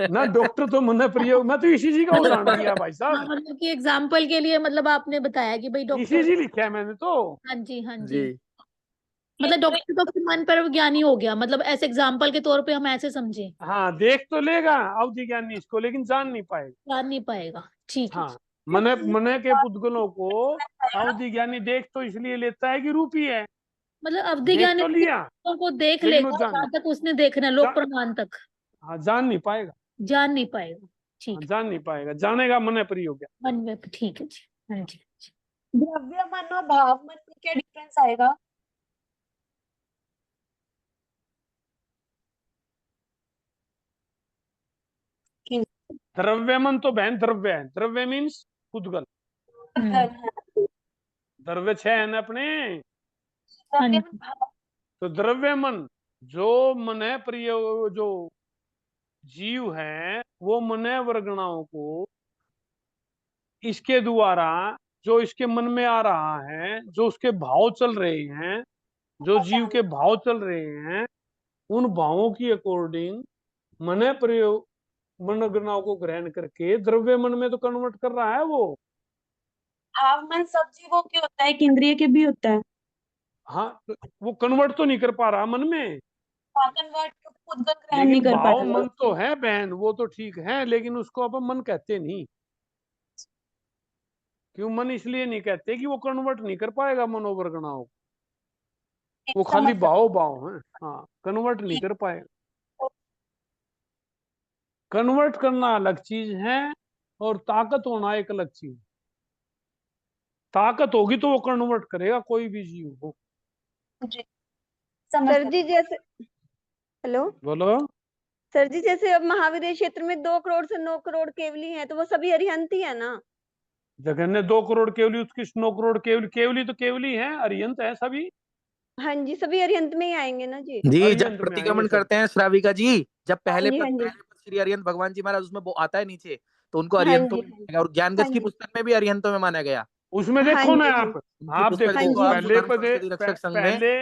ना। डॉक्टर तो मन प्रयोग, मैं तो ईसीजी का मतलब उदाहरण दिया भाई हाँ, साहब, मतलब कि एग्जाम्पल के लिए मतलब आपने बताया कि भाई डॉक्टर। ईसीजी लिखा है मैंने तो। हाँ जी, हाँ जी। जी। मतलब डॉक्टर तो फिर मन पर विज्ञानी हो गया, मतलब ऐसे एग्जाम्पल के तौर पे हम ऐसे समझे। हाँ देख तो लेगा अवधि ज्ञानी इसको लेकिन जान नहीं पाएगा। जान नहीं पाएगा, ठीक है। हाँ मन मन के पुद्गलों को अवधि ज्ञानी देख तो इसलिए लेता है कि रूपी है, मतलब अवधि देख ज्ञानी तो लिया को देख लेकिन वो लेगा जान, जहां तक उसने देखना है, लोक जा, प्रमाण तक। हाँ जान नहीं पाएगा। जान नहीं पाएगा, हाँ, ठीक है। जान नहीं पाएगा, जानेगा मन प्रयोग। मन में, ठीक है जी। हाँ जी। द्रव्य मन और भाव मन में क्या डिफरेंस आएगा? द्रव्य मन तो बहन द्रव्य है, द्रव्य मीन्स पुद्गल, द्रव्य 6 है ना अपने। द्रव्य मन भाव तो द्रव्य मन जो मन प्रयोग, जो जीव है वो मन वर्गणाओं को इसके द्वारा जो इसके मन में आ रहा है, जो उसके भाव चल रहे हैं, जो जीव के भाव चल रहे हैं, उन भावों की अकॉर्डिंग मन प्रयोग मन वर्गणाओं को ग्रहण करके द्रव्य मन में तो कन्वर्ट कर रहा है वो। भाव मन सब जीवों के होता है, इंद्रिय के भी होता है। हाँ तो वो कन्वर्ट तो नहीं कर पा रहा मन में, कन्वर्ट उद्गम ग्रहण नहीं लेकिन कर भाव पाएगा। मन तो है बहन, वो तो ठीक है, लेकिन उसको अपन मन कहते नहीं। क्यों मन इसलिए नहीं कहते कि वो कन्वर्ट नहीं कर पाएगा मनोवर्गणाओं को, वो खाली भाव भाव है, हाँ कन्वर्ट नहीं कर पाएगा। कन्वर्ट करना अलग चीज है और ताकत होना एक अलग चीज। ताकत होगी तो वो कन्वर्ट करेगा, कोई भी जीव हो। सर जी जैसे, हेलो बोलो। सर जी, जैसे अब महाविद्य क्षेत्र में 2 करोड़ से 9 करोड़ केवली हैं, तो वो सभी अरिहंत ही है ना? जगन ने 2 करोड़ केवली, उत्कृष्ट 9 करोड़ केवली, केवली तो केवली है, अरिहंत है सभी। हाँ जी, सभी अरिहंत में ही आएंगे ना जी। जी, जब अरिहंत में प्रतिक्रमण आएंगे सब। करते हैं श्राविका जी, जब हाँ पहले जी, हाँ जी, श्री अरिहंत भगवान जी महाराज, उसमें वो आता है नीचे, तो उनको हाँ अरिहंतों जी, में माना गया, और हाँ ज्ञानगज की जी, पुस्तक में भी अरिहंतों में माना गया। उसमें हाँ देखो ना जी, आप, उनकी आप पुस्तक देखो हाँ देखो जी, आप, पहले सुधर्म पद, संस्कृति रक्षक संघ में। पहले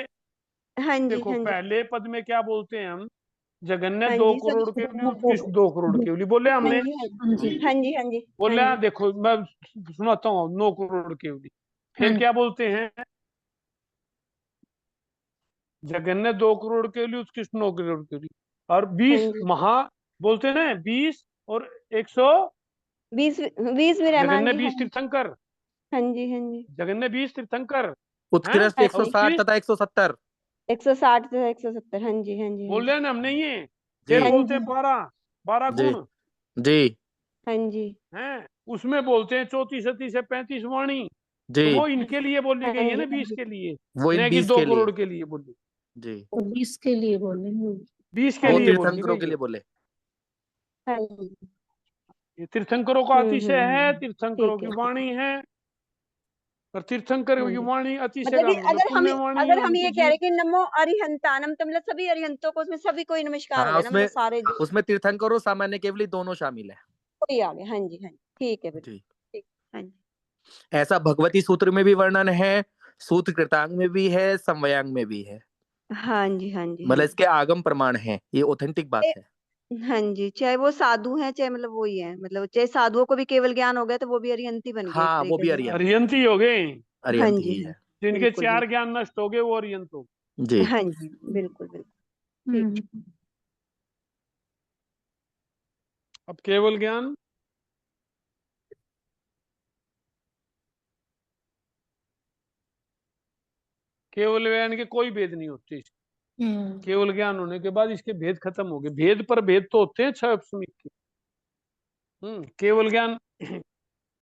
हाँ जी, देखो हाँ जी, पहले पद में क्या बोलते हैं हम, जगन ने हाँ 2 जी, करोड़ केवली, उत्कृष्ट 2 करोड़ केवली बोले हाँ हमने। जी, हाँ जी, हाँ जी, हाँ जी, बोले हाँ जी, देखो मैं सुनाता हूँ, 9 करोड़ केवली। फिर क्या बोलते हैं, जगन ने 2 करोड़ केवली, उत्कृष्ट 9 करोड़ केवली, और 20 हाँ जी, महा बोलते हैं ना, 20 और 100। 20 में जगन रहमान ने जी, हाँ 20 जी, तीर्थंकर, हाँ जी, हाँ जी, जगन ने 20 तीर्थंकर हैं, उत्कृष्ट हाँ और 160 उत्कृष्ट तथा 170। 160 से 170, हाँ जी, हाँ जी, हाँ बोल जी, रहे हैं हमने ये। जी फिर हाँ बोलते जी, हैं 12 जी गुण जी हाँ जी, हैं, उसमें बोलते हैं 34 सती से 35 वाणी। तो जी, वो इनके लिए बोली हाँ गई है जी, ना, हाँ 20 जी, के लिए, वो इन न कि 20 2 के लिए। करोड़ के लिए बोली, जी, 20 के लिए बोलेंगे। 20 के हाँ वो लिए जी, बोली तीर्थंकरों गई के है। लिए बोले। हाँ जी, ये तीर्थंकरों का अतिशय है, तीर्थंकरों ठीक की है, वाणी है, और तीर्थंकर हाँ की जी। वाणी अतिशय मतलब का कि मतलब पुण्य वाणी है अगर हम उनकी ये कह जीव। रहे कि नमो अरिहंतानम, तो मतलब सभी अरिहंतों को उसमें सभी कोई नमस्कार हो हाँ, गया ना, मतलब सारे जो उसमें तीर्थंकरों सामान्य केवली दोनों शामिल है। कोई आ गया। हाँ जी, हाँ जी, ठीक है, बिल्कुल जी। ठीक, हाँ जी। ऐसा भगवती सूत्र में भी वर्णन है, सूत्र कृतांग में भी है, समवयांग में भी है। हाँ जी, हाँ जी, हाँ मतलब जी। इसके आगम प्रमाण है, ये ऑथेंटिक बात है। हाँ जी, चाहे वो साधु हैं, चाहे मतलब वही है, मतलब चाहे साधुओं को भी केवल ज्ञान हो गया तो वो भी अरिहंत ही बन गए एक हाँ, वो तरीके भी से। अरिहंत अरिहंत ही हो गए। हाँ अरिहंत जी, ही हाँ है। जी, जिनके बिल्कुल 4 बिल्कुल। ज्ञान नष्ट हो गए वो अरिहंत हो गए। जी। हाँ जी, बिल्कुल बिल्कुल ठीक। अब केवल ज्ञान, केवल ज्ञान के कोई भेद नहीं होते। केवल ज्ञान होने के बाद इसके भेद खत्म हो गए। भेद पर भेद तो होते हैं 6 अश्वमेध के। केवल ज्ञान